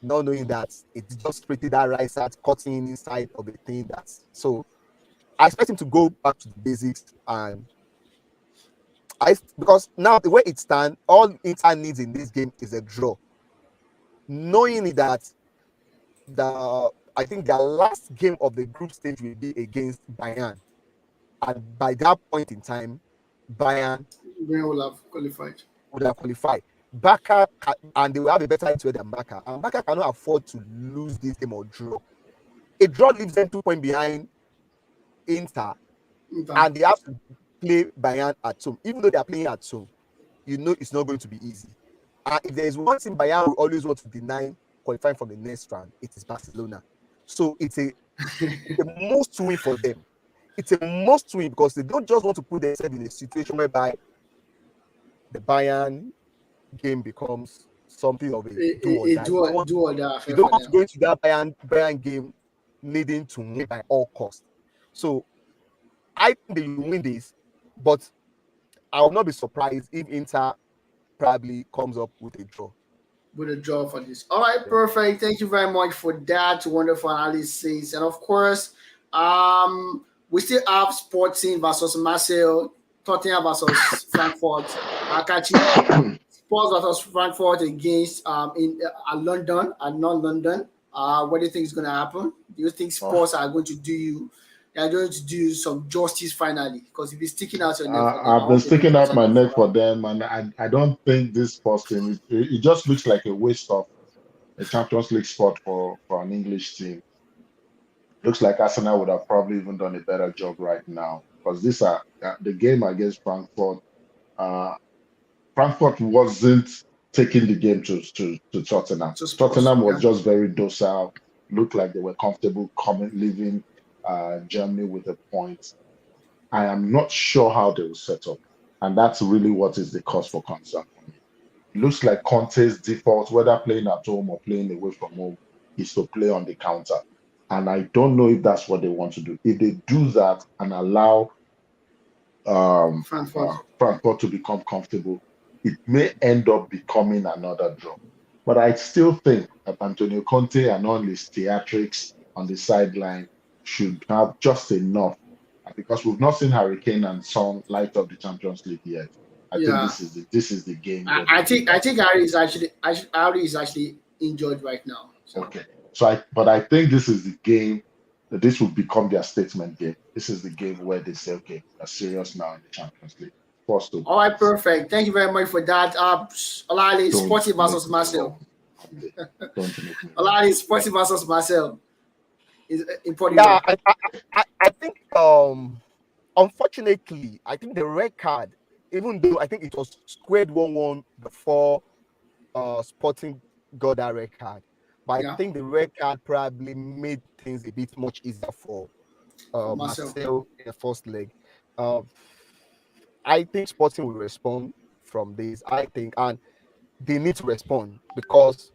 not knowing that it's just pretty that right side cutting inside of the thing. So I expect him to go back to the basics, and because now the way it stands, all Inter needs in this game is a draw, knowing that I think their last game of the group stage will be against Bayern. And by that point in time, Bayern Bayern will have qualified. would have qualified. Barca and they will have a better into than Barca. And Barca cannot afford to lose this game or draw. A draw leaves them 2 points behind Inter, Inter. and they have to play Bayern at home. Even though they are playing at home, you know it's not going to be easy. And if there is one thing Bayern will always want to deny qualifying from the next round, it is Barcelona. So it's a must win for them. It's a must win because they don't just want to put themselves in a situation whereby the Bayern game becomes something of a do or die. Do or die. You don't want to go into that Bayern game needing to win by all costs. So I think they will win this, but I will not be surprised if Inter probably comes up with a draw. With a draw for this. All right, perfect. Thank you very much for that wonderful analysis. And of course, we still have Sporting versus Marseille, Tottenham versus Frankfurt, Akachi, Spurs versus Frankfurt against in London and not London. What do you think is going to happen? Do you think Spurs are going to do you? They are going to do some justice finally, because if you're sticking out your neck for them, I've been sticking out my neck for them, and I don't think this first team. It just looks like a waste of a Champions League spot for an English team. Looks like Arsenal would have probably even done a better job right now, because these are the game against Frankfurt. Frankfurt wasn't taking the game to Tottenham. Tottenham was just very docile. Looked like they were comfortable leaving Germany with a point. I am not sure how they will set up, and that's really what is the cause for concern for me. It looks like Conte's default, whether playing at home or playing away from home, is to play on the counter. And I don't know if that's what they want to do. If they do that and allow Frankfurt to become comfortable, it may end up becoming another draw. But I still think that Antonio Conte and all his theatrics on the sideline should have just enough. Because we've not seen Harry Kane and Son light up the Champions League yet. I think Yeah. this is the game I, where they I do think I that. think Harry is actually injured right now. So Okay. But I think this is the game that this will become their statement game. This is the game where they say, okay, we're serious now in the Champions League. First to all right, perfect. Thank you very much for that. Olali, don't Sporty make versus me Marcel. wrong. Okay. Don't make me wrong. Olali, Sporty versus Marcel is in Yeah, Portugal. I think unfortunately, I think the red card, even though I think it was squared 1-1 before Sporting got that red card, but I Yeah, think the red card probably made things a bit much easier for for Marcel. Marcel in the first leg. Uh, I think Sporting will respond from this. I think, and they need to respond because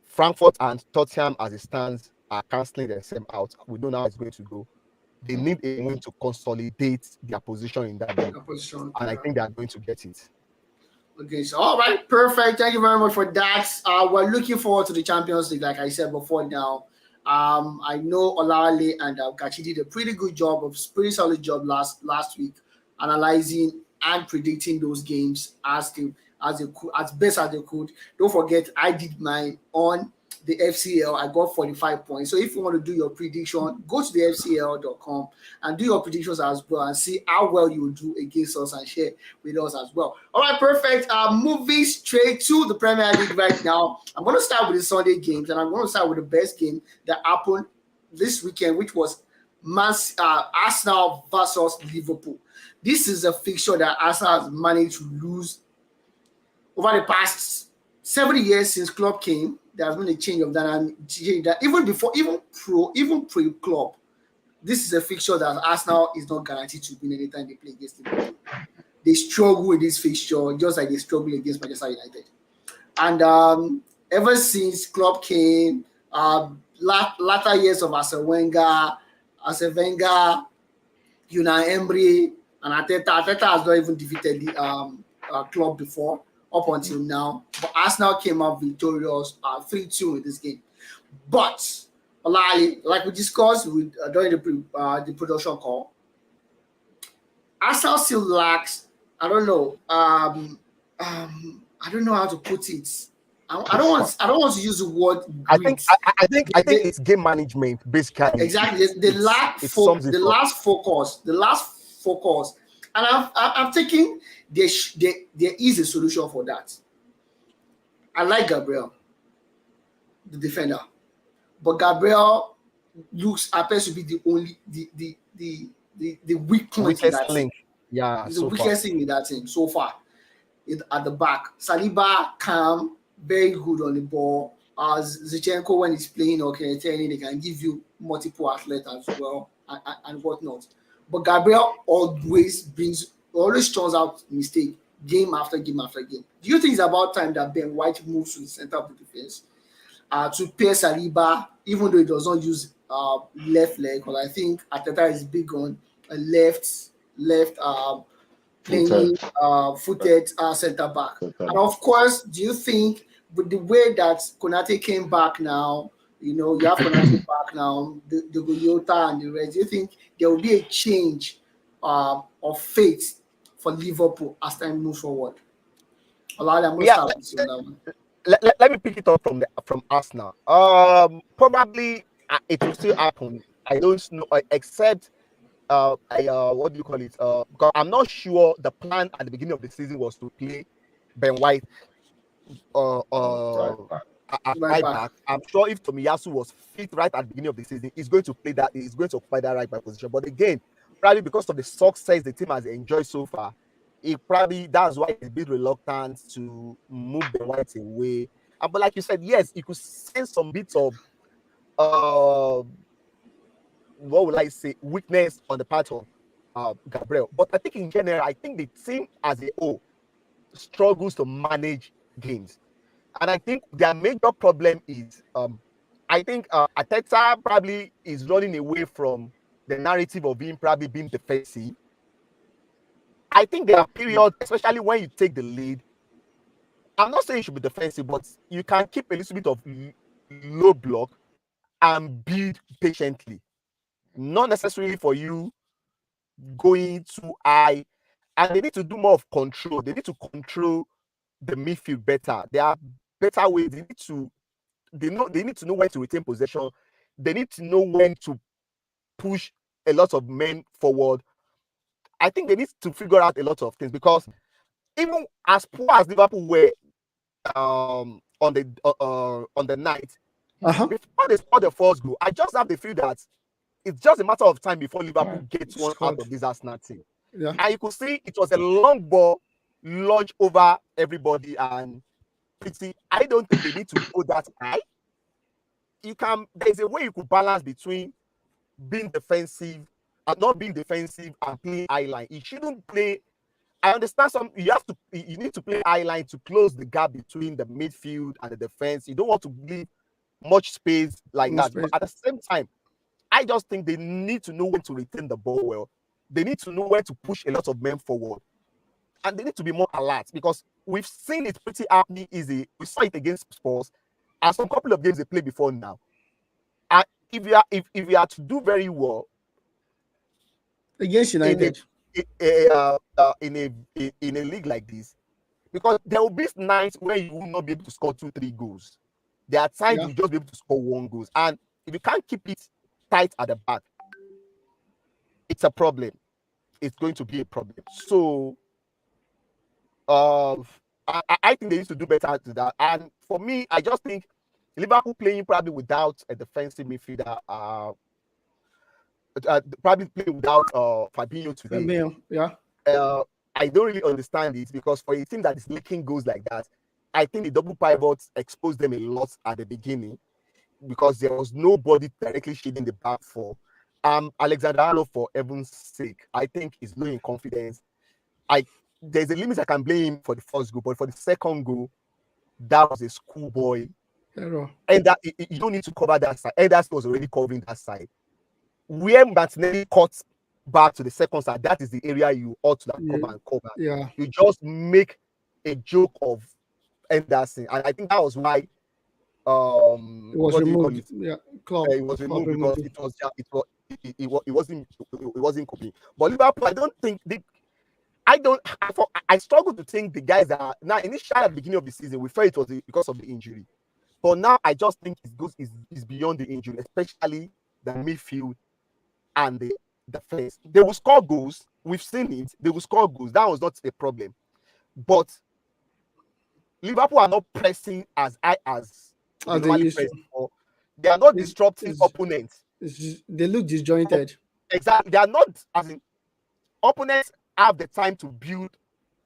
Frankfurt and Tottenham, as it stands, are cancelling themselves out. We don't know how it's going to go. They need a win to consolidate their position in that league, Your position. and I Yeah. think they are going to get it. Okay, so all right, perfect. Thank you very much for that. We're looking forward to the Champions League, like I said before. Now, I know Olale and Kachi did a pretty good job, pretty solid job last week, analyzing and predicting those games as they could, as best as they could. Don't forget, I did mine on the FCL. I got 45 points. So if you want to do your prediction, go to the FCL.com and do your predictions as well and see how well you will do against us and share with us as well. All right, perfect. Moving straight to the Premier League right now. I'm going to start with the Sunday games, and I'm going to start with the best game that happened this weekend, which was Arsenal versus Liverpool. This is a fixture that Arsenal has managed to lose over the past 70 years since club came. There has been a change of dynamic. Even pre-club, this is a fixture that Arsenal is not guaranteed to win anytime they play against Liverpool. They struggle with this fixture just like they struggle against Manchester United. And ever since club came, latter years of Arsene Wenger, Unai Emery, and Arteta has not even defeated the club before up until now. But Arsenal came out victorious 3-2 in this game. But like we discussed during the production call, Arsenal still lacks. I don't know. I don't know how to put it. I don't want to use the word grit. I think it's game management basically. Exactly. The last focus. And I'm thinking there is a solution for that. I like Gabriel, the defender, but Gabriel appears to be the only the weak point in that team. Yeah, he's the weakest thing in that team so far. At the back, Saliba calm, very good on the ball. As Zinchenko, when he's playing or they can give you multiple athletes as well and whatnot. But Gabriel always turns out mistake game after game after game. Do you think it's about time that Ben White moves to the center of the defense to pair Saliba, even though he does not use left leg? Because I think Arteta is big on a left playing footed center back. And of course, do you think with the way that Konate came back now, you have Konate back now, the Goyota and the rest, do you think there will be a change of fate for Liverpool as time moves forward? Let me pick it up from Arsenal. Probably it will still happen. I don't know, except what do you call it? Because I'm not sure the plan at the beginning of the season was to play Ben White right back. I'm sure if Tomiyasu was fit right at the beginning of the season, he's going to play that. He's going to occupy that right back position. But again, probably because of the success the team has enjoyed so far, that's why he's a bit reluctant to move Ben White away. But like you said, yes, you could sense some bits of what would I say, weakness on the part of Gabriel. But I think in general, I think the team as a whole struggles to manage games. And I think their major problem is, I think Arteta probably is running away from the narrative of probably being defensive. I think there are periods, especially when you take the lead, I'm not saying you should be defensive, but you can keep a little bit of low block and build patiently. Not necessarily for you going too high, and they need to do more of control. They need to control the midfield better. There are better ways. They need to know when to retain possession. They need to know when to push a lot of men forward. I think they need to figure out a lot of things, because even as poor as Liverpool were on the night, before they scored the first goal, I just have the feel that it's just a matter of time before Liverpool gets one out of this Arsenal team. Yeah. And you could see it was a long ball launched over everybody, and I don't think they need to go that high. There's a way you could balance between being defensive and not being defensive and playing high line. You shouldn't play. I understand you need to play high line to close the gap between the midfield and the defense. You don't want to leave much space like that. But at the same time, I just think they need to know when to retain the ball well. They need to know when to push a lot of men forward. And they need to be more alert, because we've seen it pretty happening easy. We saw it against Spurs and some couple of games they played before now. And if you are to do very well against United in a league like this, because there will be nights where you will not be able to score 2-3 goals. There are times you just be able to score 1 goal, and if you can't keep it tight at the back, it's a problem. It's going to be a problem. So I think they used to do better to that. And for me, I just think Liverpool playing probably without a defensive midfielder, probably playing without Fabinho today. Fabinho, yeah. I don't really understand it, because for a team that is making goals like that, I think the double pivots exposed them a lot at the beginning, because there was nobody directly shading the back four. Alexander Arnold, for heaven's sake, I think is low in confidence. There's a limit I can blame him for the first goal, but for the second goal, that was a schoolboy. And that you don't need to cover that side. Ederson was already covering that side. Where Martinelli cuts back to the second side, that is the area you ought to cover. Yeah. You just make a joke of Ederson, and I think that was why it was removed. It was removed because it wasn't coping. But Liverpool, I don't think I struggle to think the guys that are now initially at the beginning of the season, we felt it was because of the injury. But now I just think it's beyond the injury, especially the midfield and the defense. They will score goals. We've seen it. They will score goals. That was not a problem. But Liverpool are not pressing as high as they used to. They are not disrupting opponents. They look disjointed. Exactly. They are not, as in, opponents have the time to build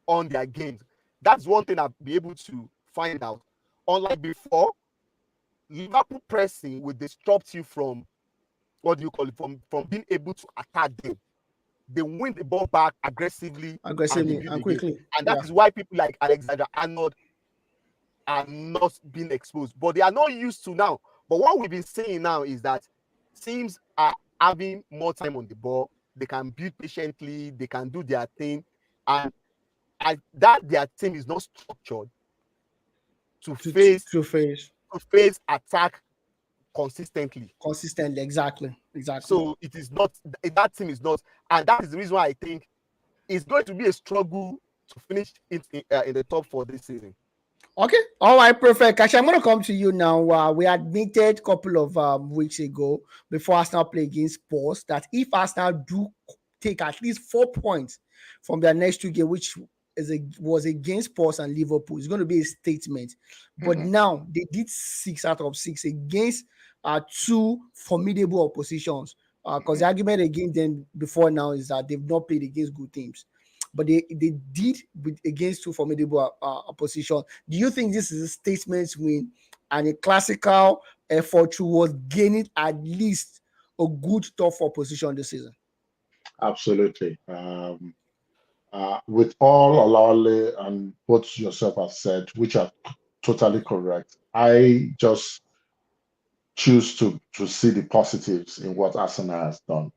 on their games. That's one thing I'll be able to find out. Unlike before, Liverpool pressing will disrupt you from from being able to attack them. They win the ball back aggressively and quickly. And that is why people like Alexander Arnold are not being exposed. But they are not used to now. But what we've been saying now is that teams are having more time on the ball. They can build patiently. They can do their thing. And that their team is not structured to face attack consistently. Exactly. So it is not, that team is not, and that is the reason why I think it's going to be a struggle to finish in the top 4 this season. Okay, all right, perfect. Kashi, I'm going to come to you now. We admitted a couple of weeks ago, before Arsenal play against Spurs, that if Arsenal do take at least 4 points from their next 2 games, which was against Spurs and Liverpool, it's going to be a statement. But now they did 6 out of 6 against 2 formidable oppositions. Because the argument against them before now is that they've not played against good teams. But they did against 2 formidable opposition. Do you think this is a statement win and a classical effort towards gaining at least a good top 4 position this season? Absolutely. With all Olale and what yourself have said, which are totally correct, I just choose to see the positives in what Arsenal has done.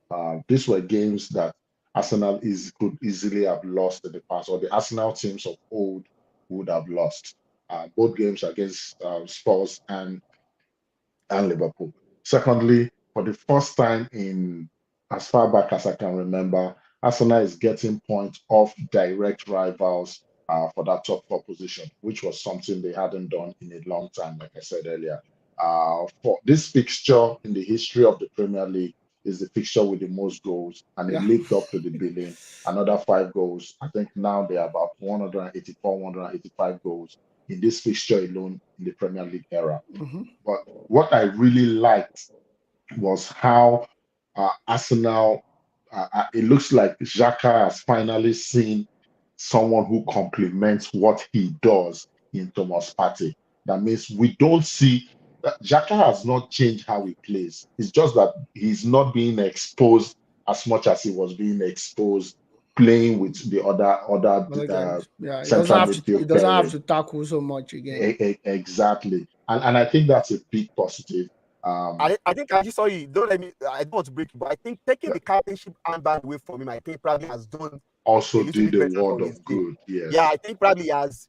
These were games that Arsenal could easily have lost in the past, or the Arsenal teams of old would have lost. both games against Spurs and Liverpool. Secondly, for the first time in as far back as I can remember, Arsenal is getting points off direct rivals for that top four position, which was something they hadn't done in a long time, like I said earlier. For this fixture in the history of the Premier League is the fixture with the most goals, and it Yeah. lived up to the billing. Another 5 goals. I think now they're about 184, 185 goals in this fixture alone in the Premier League era. Mhm. But what I really liked was how Arsenal, it looks like Xhaka has finally seen someone who complements what he does in Thomas Partey. That means we don't see that Xhaka has not changed how he plays. It's just that he's not being exposed as much as he was being exposed playing with the other Other guys. Yeah, it doesn't central have to. It midfield doesn't have pairing. to tackle so much again. Exactly. And I think that's a big positive. Um, I think I just saw you. Don't let me. I don't want to break you, but I think taking the captainship armband away from him, I think probably has done a also little did bit a better world for his of game. good. Yes. Yeah, I think probably has.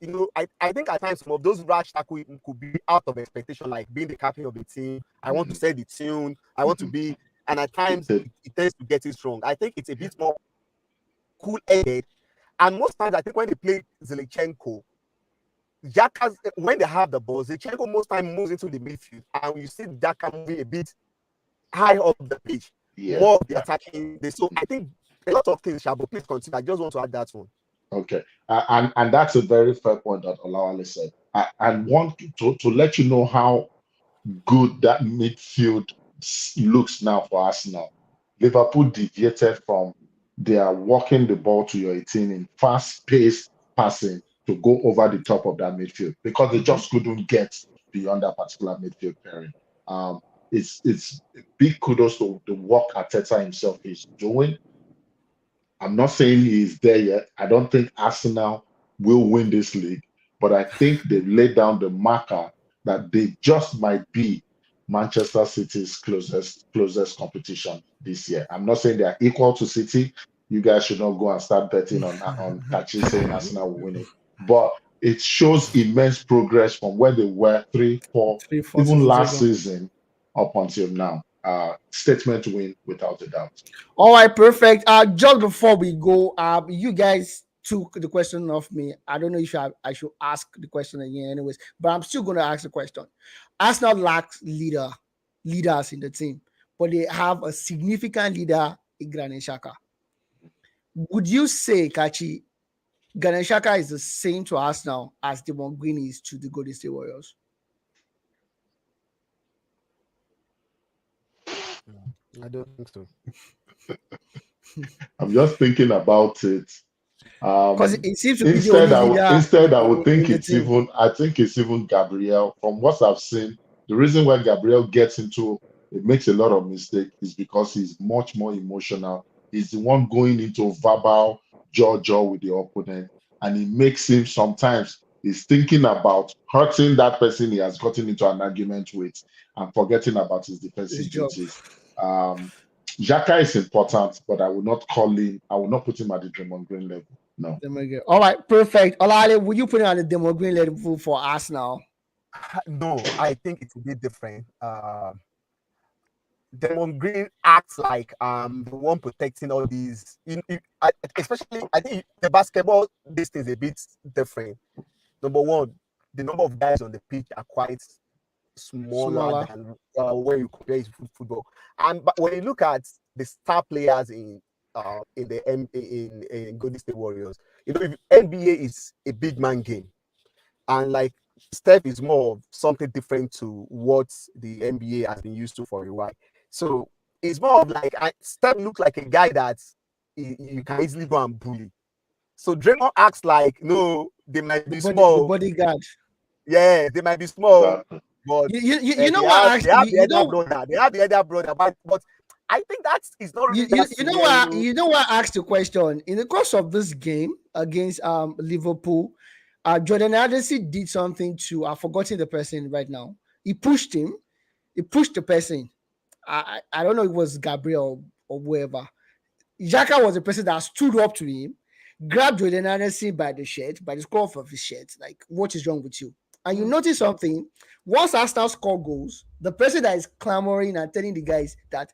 I think at times some of those rash tackles could be out of expectation, like being the captain of the team. I want to Mhm. set the tune. I want to Mhm. be, and at times It- it tends to get it wrong. I think it's a bit more cool-headed, and most times I think when they play Zinchenko, Xhaka, when they have the ball, Zinchenko most time moves into the midfield, and you see Xhaka moving a bit high up the pitch, yeah. more of the attacking. So I think a lot of things, Shabo, please continue. I just want to add that one. Okay. And that's a very fair point that Olawale said. I want to let you know how good that midfield looks now for Arsenal. Liverpool deviated from their walking the ball to your 18 in fast-paced passing to go over the top of that midfield because they Mhm. just couldn't get beyond that particular midfield pairing. Um, it's big kudos to the work Arteta himself is doing. I'm not saying he's there yet. I don't think Arsenal will win this league, but I think they've laid down the marker that they just might be Manchester City's closest competition this year. I'm not saying they are equal to City. You guys should not go and start betting on Kachi saying Arsenal will win it. But it shows immense progress from where they were 3, 4, 3, 4 even seasons last ago. season up until now. Statement win without a doubt. All right, perfect. Just before we go, you guys took the question off me. I don't know if I should ask the question again, anyways, but I'm still going to ask the question. Arsenal lacks leaders in the team, but they have a significant leader in Granit Xhaka. Would you say, Kachi, Granit Xhaka is the same to Arsenal as Demon Green is to the Golden State Warriors? I don't think so. I'm just thinking about it. Because it seems to be the only leader Instead I would in think the team. I think it's even Gabriel. From what I've seen, the reason why Gabriel gets into it makes a lot of mistakes is because he's much more emotional. He's the one going into verbal jaw with the opponent, and it makes him sometimes he's thinking about hurting that person he has gotten into an argument with and forgetting about his His defensive job. duties. Um, Xhaka is important, but I will not put him at the Draymond Green level. No. All right, perfect. Olale, will you put it on the Demon Green level for Arsenal? No, I think it's a bit different. Demon Green acts like the one protecting all these. Especially, I think the basketball this is a bit different. Number one, the number of guys on the pitch are quite smaller Smaller. than when you compare it with football. But when you look at the star players in Golden State Warriors, if NBA is a big man game, and like Steph is more of something different to what the NBA has been used to for a while. So it's more of like Steph looks like a guy that you can easily go and bully. So Draymond acts like, no, they might be The small. bodyguard. Yeah, they might be small, Exactly. but You know they what? have Actually, the elder brother. They have the elder brother, but I think that is not really that you know what? scenario. You know what? I asked the question in the course of this game against Liverpool. Jordan Addison did something to. I've forgotten the person right now. He pushed him. He pushed the person. I don't know if it was Gabriel or whoever. Xhaka was the person that stood up to him, grabbed Jordan Anderson by the shirt, by the scruff of his shirt. Like, what is wrong with you? And you notice something, once Arsenal score goals, the person that is clamoring and telling the guys that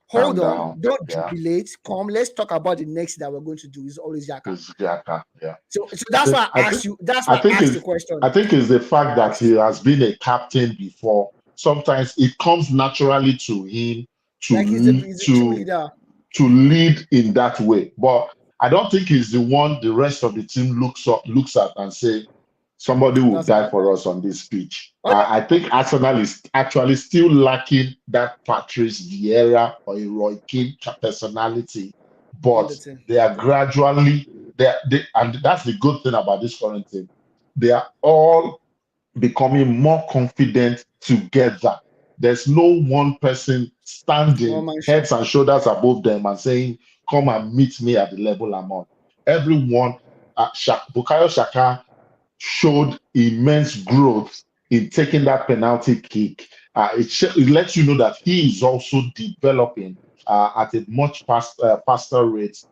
hold Calm on, down. don't Yeah. jubilate, come, let's talk about the next that we're going to do is always Xhaka. It's Xhaka. Yeah. So that's why I asked you, that's why I asked the question. I think it's the fact that he has been a captain before. Sometimes it comes naturally to him to Like he's a true leader. to lead in that way. But I don't think he's the one the rest of the team looks at and say somebody will That's die right. for us on this pitch. Okay. I think Arsenal is actually still lacking that Patrice Vieira or a Roy Keane personality, In but the team. they are gradually and that's the good thing about this current team. They are all becoming more confident together. There's no one person standing One man show. heads and shoulders above them and saying, "Come and meet me at the level I'm on." Everyone, Bukayo Saka showed immense growth in taking that penalty kick. It lets you know that he is also developing at a much faster rate,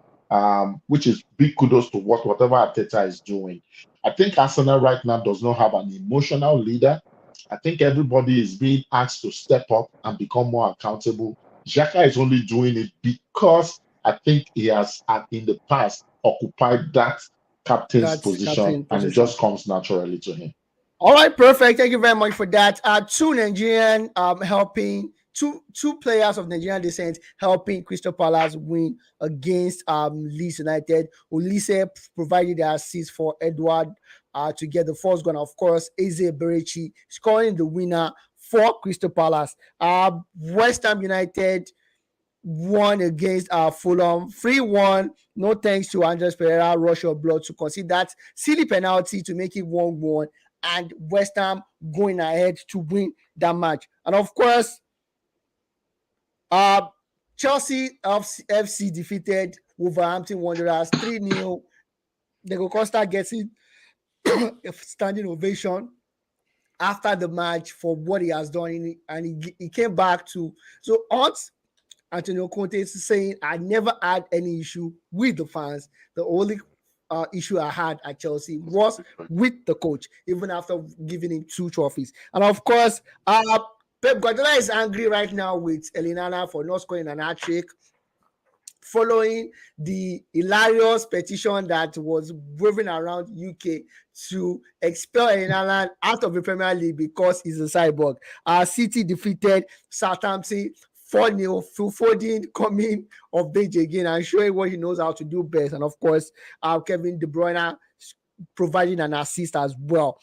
which is big kudos to whatever Arteta is doing. I think Arsenal right now does not have an emotional leader. I think everybody is being asked to step up and become more accountable. Xhaka is only doing it because I think he has, in the past, occupied that captain's position, and it just comes naturally to him. All right, perfect. Thank you very much for that. Two Nigerian helping two players of Nigerian descent helping Crystal Palace win against Leeds United. Olise provided the assist for Edward to get the first goal. Of course, Eze Berechi scoring the winner for Crystal Palace. West Ham United won against Fulham 3-1. No thanks to Andres Pereira, rush of blood to concede that silly penalty to make it 1-1, and West Ham going ahead to win that match. And of course, Chelsea FC defeated Wolverhampton Wanderers 3-0. Diego Costa getting a standing ovation after the match for what he has done, and he came back to Antonio Conte is saying, I never had any issue with the fans. The only issue I had at Chelsea was with the coach, even after giving him 2 trophies. And of course, Pep Guardiola is angry right now with Elinana for not scoring an hat-trick, following the hilarious petition that was waving around UK to expel Elinana out of the Premier League because he's a cyborg. City defeated Southampton 4-0, Phil Foden coming of age again and showing what he knows how to do best. And of course, Kevin De Bruyne providing an assist as well.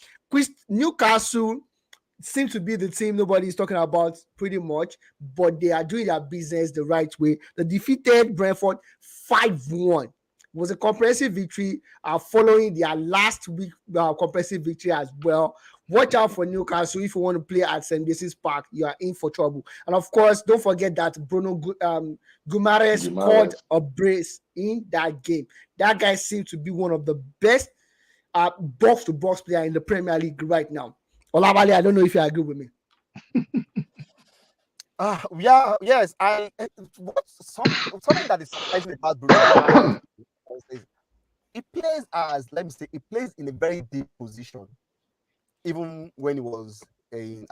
Newcastle seems to be the team nobody is talking about pretty much, but they are doing their business the right way. They defeated Brentford 5-1. It was a comprehensive victory following their last week comprehensive victory as well. Watch out for Newcastle. If you want to play at St. James's Park, you are in for trouble. And of course, don't forget that Bruno Guimaraes scored a brace in that game. That guy seems to be one of the best box-to-box player in the Premier League right now. Olawale, I don't know if you agree with me. Yes. Something that is surprising about Bruno is he plays he plays in a very deep position. Even when he was came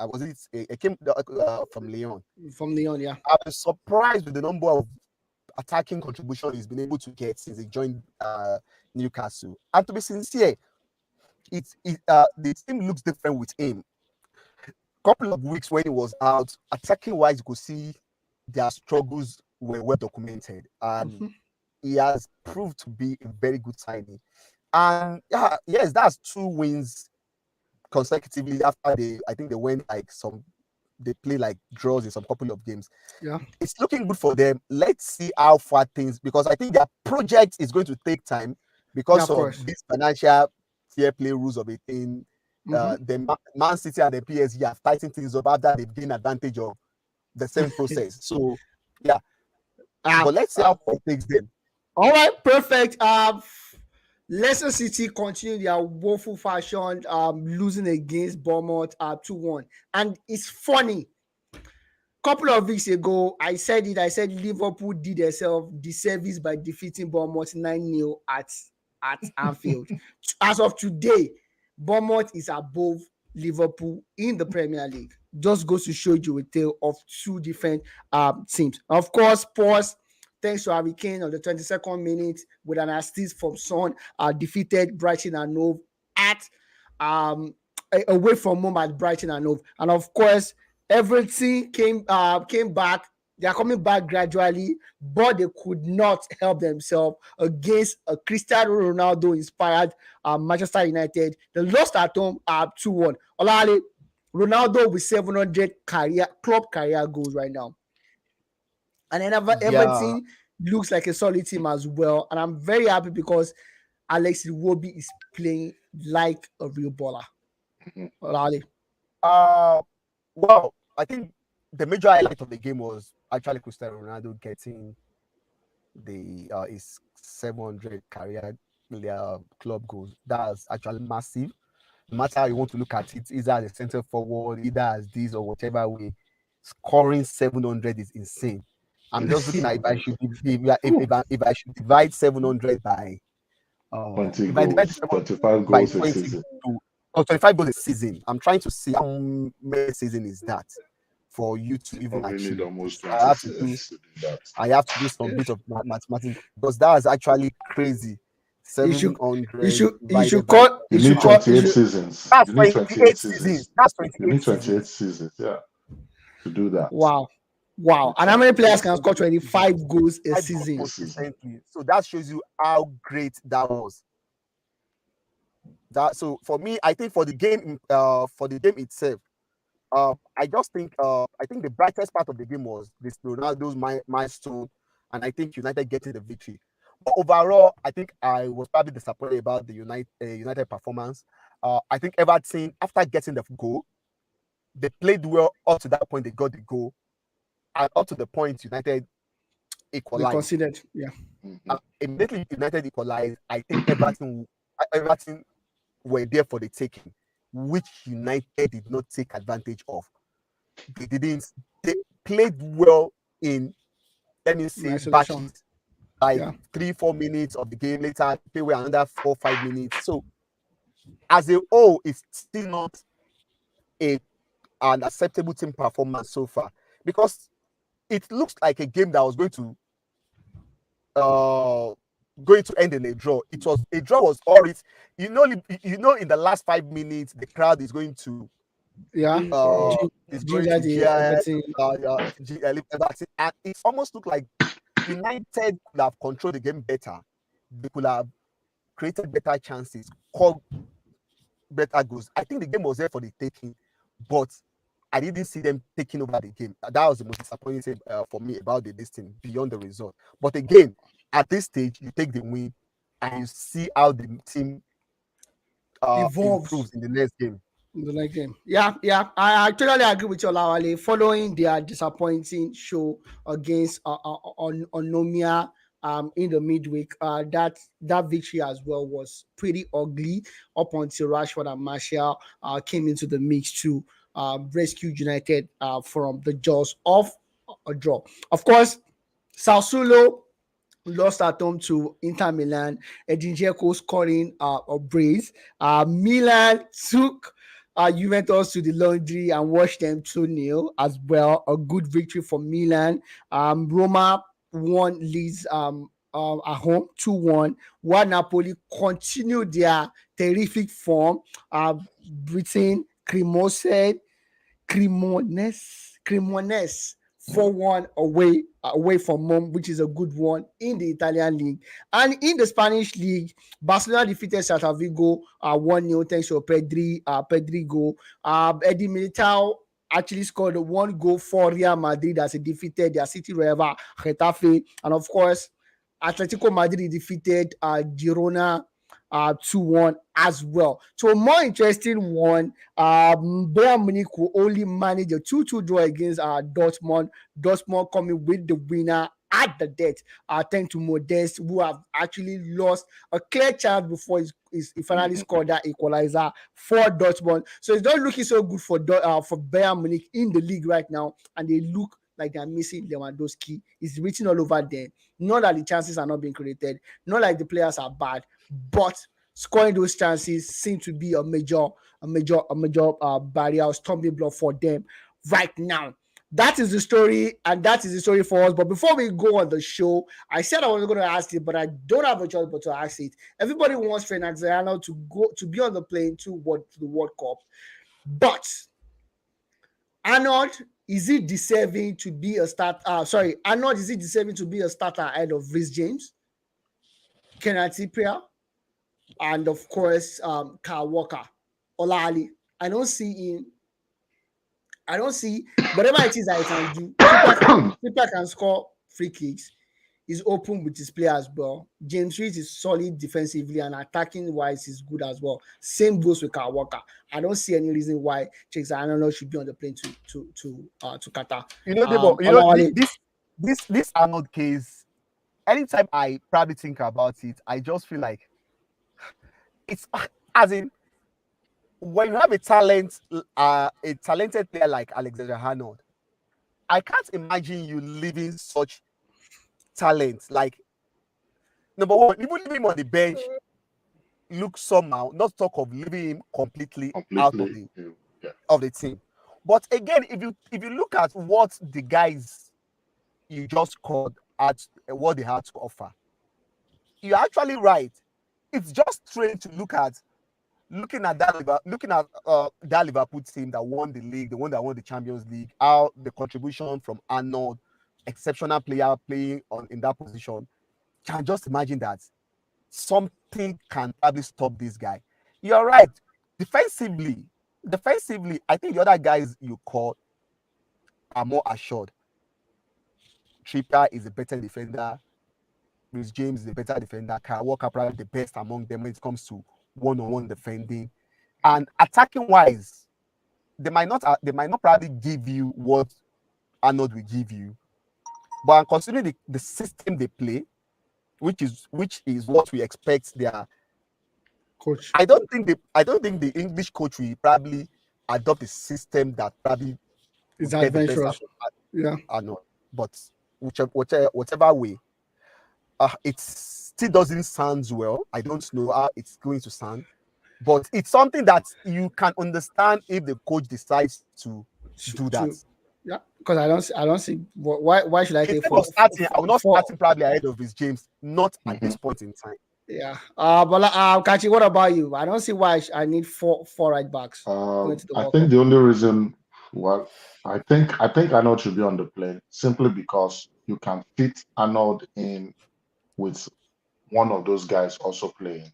from Lyon. From Lyon, yeah. I was surprised with the number of attacking contribution he's been able to get since he joined Newcastle. And to be sincere, the team looks different with him. Couple of weeks when he was out, attacking wise, you could see their struggles were well documented, and he has proved to be a very good signing. And yes, that's 2 wins consecutively after I think they went they play like draws in some couple of games. Yeah, it's looking good for them. Let's see how far things, because I think their project is going to take time because of these financial fair play rules of a thing. The Man City and the PSG have tightened things up after they've gained advantage of the same process. So yeah, but let's see how far it takes them. All right, perfect. Leicester City continue their woeful fashion, losing against Bournemouth 2-1. And it's funny. A couple of weeks ago, I said Liverpool did themselves disservice by defeating Bournemouth 9-0 at Anfield. As of today, Bournemouth is above Liverpool in the Premier League. Just goes to show you a tale of two different teams. Of course, Spurs, thanks to Harry Kane on the 22nd minute with an assist from Son, defeated Brighton and Hove at away from home at Brighton and Hove. And of course, everything came back. They are coming back gradually, but they could not help themselves against a Cristiano Ronaldo inspired Manchester United. They lost at home 2-1. Olale, Ronaldo with 700 club career goals right now. And then everything looks like a solid team as well. And I'm very happy because Alex Iwobi is playing like a real baller. Olale. Well, I think the major highlight of the game was actually Cristiano Ronaldo getting his 700 career club goals. That's actually massive. No matter how you want to look at it, either as a center forward, either as this or whatever way, scoring 700 is insane. I'm just looking at if I should divide 700 by 20 goals, 25 goals a season. Or 25 goals a season. I'm trying to see how many season is that for you to even achieve. I have to do some bit of mathematics because that is actually crazy. 700. You should 28 seasons. That's 28 seasons. That's 28 seasons. Yeah, to do that. Wow. And how many players can score 25 goals a season? So that shows you how great that was. So for me, I think for the game itself, I just think I think the brightest part of the game was this Ronaldo's milestone, and I think United getting the victory. But overall, I think I was probably disappointed about the United performance. I think Everton, after getting the goal, they played well up to that point. They got the goal, and up to the point United equalized. They considered, yeah. Immediately United equalized. I think Everton were there for the taking, which United did not take advantage of. They played well in, let me say, batches. Like 3-4 minutes of the game later, they were another 4-5 minutes. So, as a whole, it's still not an acceptable team performance so far, because it looks like a game that was going to end in a draw. A draw was already, in the last 5 minutes, the crowd is going to and it almost looked like United could have controlled the game better. They could have created better chances, called better goals. I think the game was there for the taking, but I didn't see them taking over the game. That was the most disappointing thing for me about this thing, beyond the result. But again, at this stage, you take the win and you see how the team improves in the next game. Yeah. I totally agree with you, Olawale. Following their disappointing show against Onomia in the midweek, that victory as well was pretty ugly up until Rashford and Martial came into the mix to rescue United from the jaws of a draw. Of course, Sassuolo lost at home to Inter Milan. Edin Dzeko scoring a brace. Milan took Juventus to the laundry and watched them 2-0 as well. A good victory for Milan. Roma won Leeds at home 2-1, while Napoli continued their terrific form. Britain Cremonese 4-1 away from home, which is a good one in the Italian league. And in the Spanish league, Barcelona defeated Celta Vigo 1-0 thanks to Pedri goal. Eddie Militao actually scored 1 goal for Real Madrid as he defeated their city rival Getafe. And of course, Atletico Madrid defeated Girona 2-1 as well. So a more interesting one, Bayern Munich will only manage a 2-2 draw against Dortmund. Dortmund coming with the winner at the death, thanks to Modeste, who have actually lost a clear chance before he finally scored that equalizer for Dortmund. So it's not looking so good for Bayern Munich in the league right now, and they look like they're missing Lewandowski. It's written all over them. Not that the chances are not being created, not like the players are bad, but scoring those chances seem to be a major barrier or stumbling block for them right now. That is the story, and that is the story for us. But before we go on the show, I said I was going to ask it, but I don't have a choice but to ask it. Everybody wants Fenerbahce to be on the plane to the World Cup, but Arnold, is he deserving to be a starter? Arnold, is he deserving to be a starter ahead of Reece James, Kenan Trippier, and of course, Kyle Walker, Ola Ali? I don't see whatever it is that he can do. Trippier can score free kicks. He's open with his play as well. James Reece is solid defensively and attacking wise is good as well. Same goes with Kyle Walker. I don't see any reason why Arnold should be on the plane to Qatar. This Arnold case. Anytime I probably think about it, I just feel like it's as in when you have a talented player like Alexander Arnold, I can't imagine you leaving such talent. Like, number one, even leaving him on the bench looks somehow, not talk of leaving him completely out of the team. But again, if you look at what the guys you just called at what they had to offer, you're actually right. It's just strange to looking at that Liverpool team that won the league, the one that won the Champions League, how the contribution from Arnold, exceptional player playing in that position, can just imagine that something can probably stop this guy. You're right. Defensively, I think the other guys you call are more assured. Trippier is a better defender. Reece James is a better defender. Kyle Walker probably the best among them when it comes to one-on-one defending. And attacking wise, they might not probably give you what Arnold will give you. But considering the system they play, which is what we expect their coach. I don't think the English coach will probably adopt a system that probably is adventurous. Arnold. But whatever way, it still doesn't sound well. I don't know how it's going to sound, but it's something that you can understand if the coach decides to do that. Yeah, because I don't see why should I take I will not start probably ahead of Reece James, not at this point in time. Yeah. But Kachi, what about you? I don't see why I need four right backs. I think the only reason I think Arnold should be on the plane simply because you can fit Arnold in with one of those guys also playing,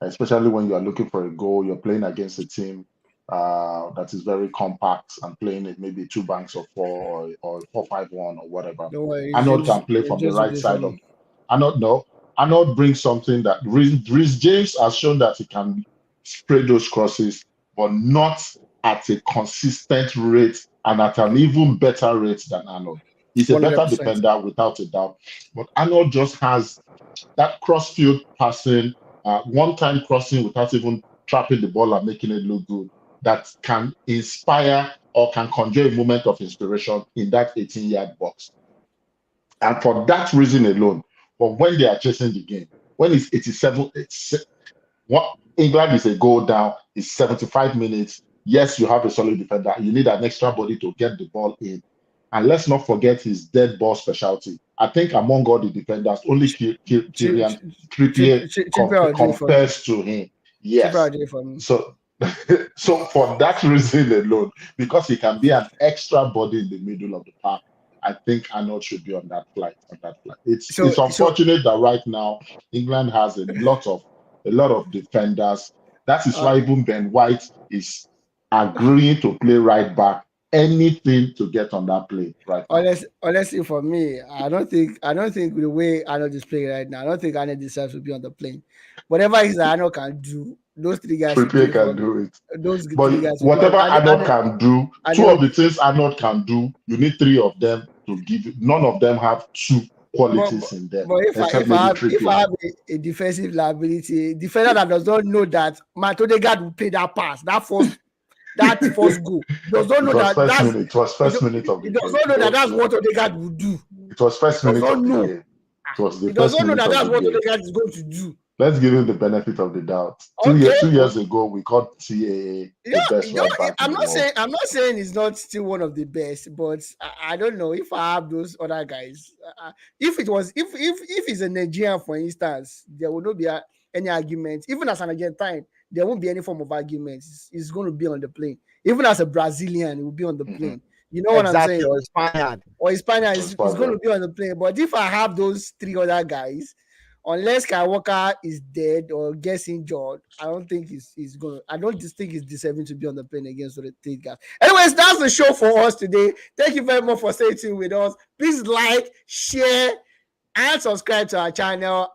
especially when you are looking for a goal, you're playing against a team that is very compact and playing it maybe two banks of four or 4-5-1 or whatever. Arnold can play from the right side of Arnold brings something that Reece James has shown that he can spray those crosses, but not at a consistent rate and at an even better rate than Arnold. He's a 100%. Better defender without a doubt, but Arnold just has that cross-field passing, one-time crossing without even trapping the ball and making it look good, that can inspire or can conjure a moment of inspiration in that 18-yard box. And for that reason alone, but when they are chasing the game, when it's 87, England is a goal down, it's 75 minutes. Yes, you have a solid defender. You need an extra body to get the ball in. And let's not forget his dead ball specialty. I think among all the defenders, only Kieran Trippier compares to him. Yes. So for that reason alone, because he can be an extra body in the middle of the park, I think Arnold should be on that flight. It's unfortunate that right now England has a lot of defenders. That is why even Ben White is agreeing to play right back. Anything to get on that plane right now. Honestly, for me, I don't think the way Arnold is playing right now, I don't think Arnold deserves to be on the plane. Whatever Arnold can do, those three guys can do it. Whatever Arnold can do, two of the things Arnold can do, you need three of them to give it. None of them have two qualities in them. But if I have a defensive liability, defender that does not know that Matt Odegaard will play that pass, that first goal. Does not know that it was first minute of the game. He does not know that that's what Odegaard will do. It was first minute of the game. He does not know that that's what Odegaard is going to do. let's give him the benefit of the doubt. Okay. 2 years ago, we called CAA the best right back in I'm the not world. saying he's not still one of the best, but I don't know if I have those other guys. If he's a Nigerian, for instance, there will not be any argument. Even as an Argentine, there won't be any form of argument. He's going to be on the plane. Even as a Brazilian, he will be on the plane. You know what I'm saying? Or Spaniard. Or Hispania is going to be on the plane. But if I have those three other guys, unless Kyle Walker is dead or gets injured, I don't think he's going. I don't just think he's deserving to be on the plane against the three guys. Anyways, that's the show for us today. Thank you very much for staying tuned with us. Please like, share, and subscribe to our channel.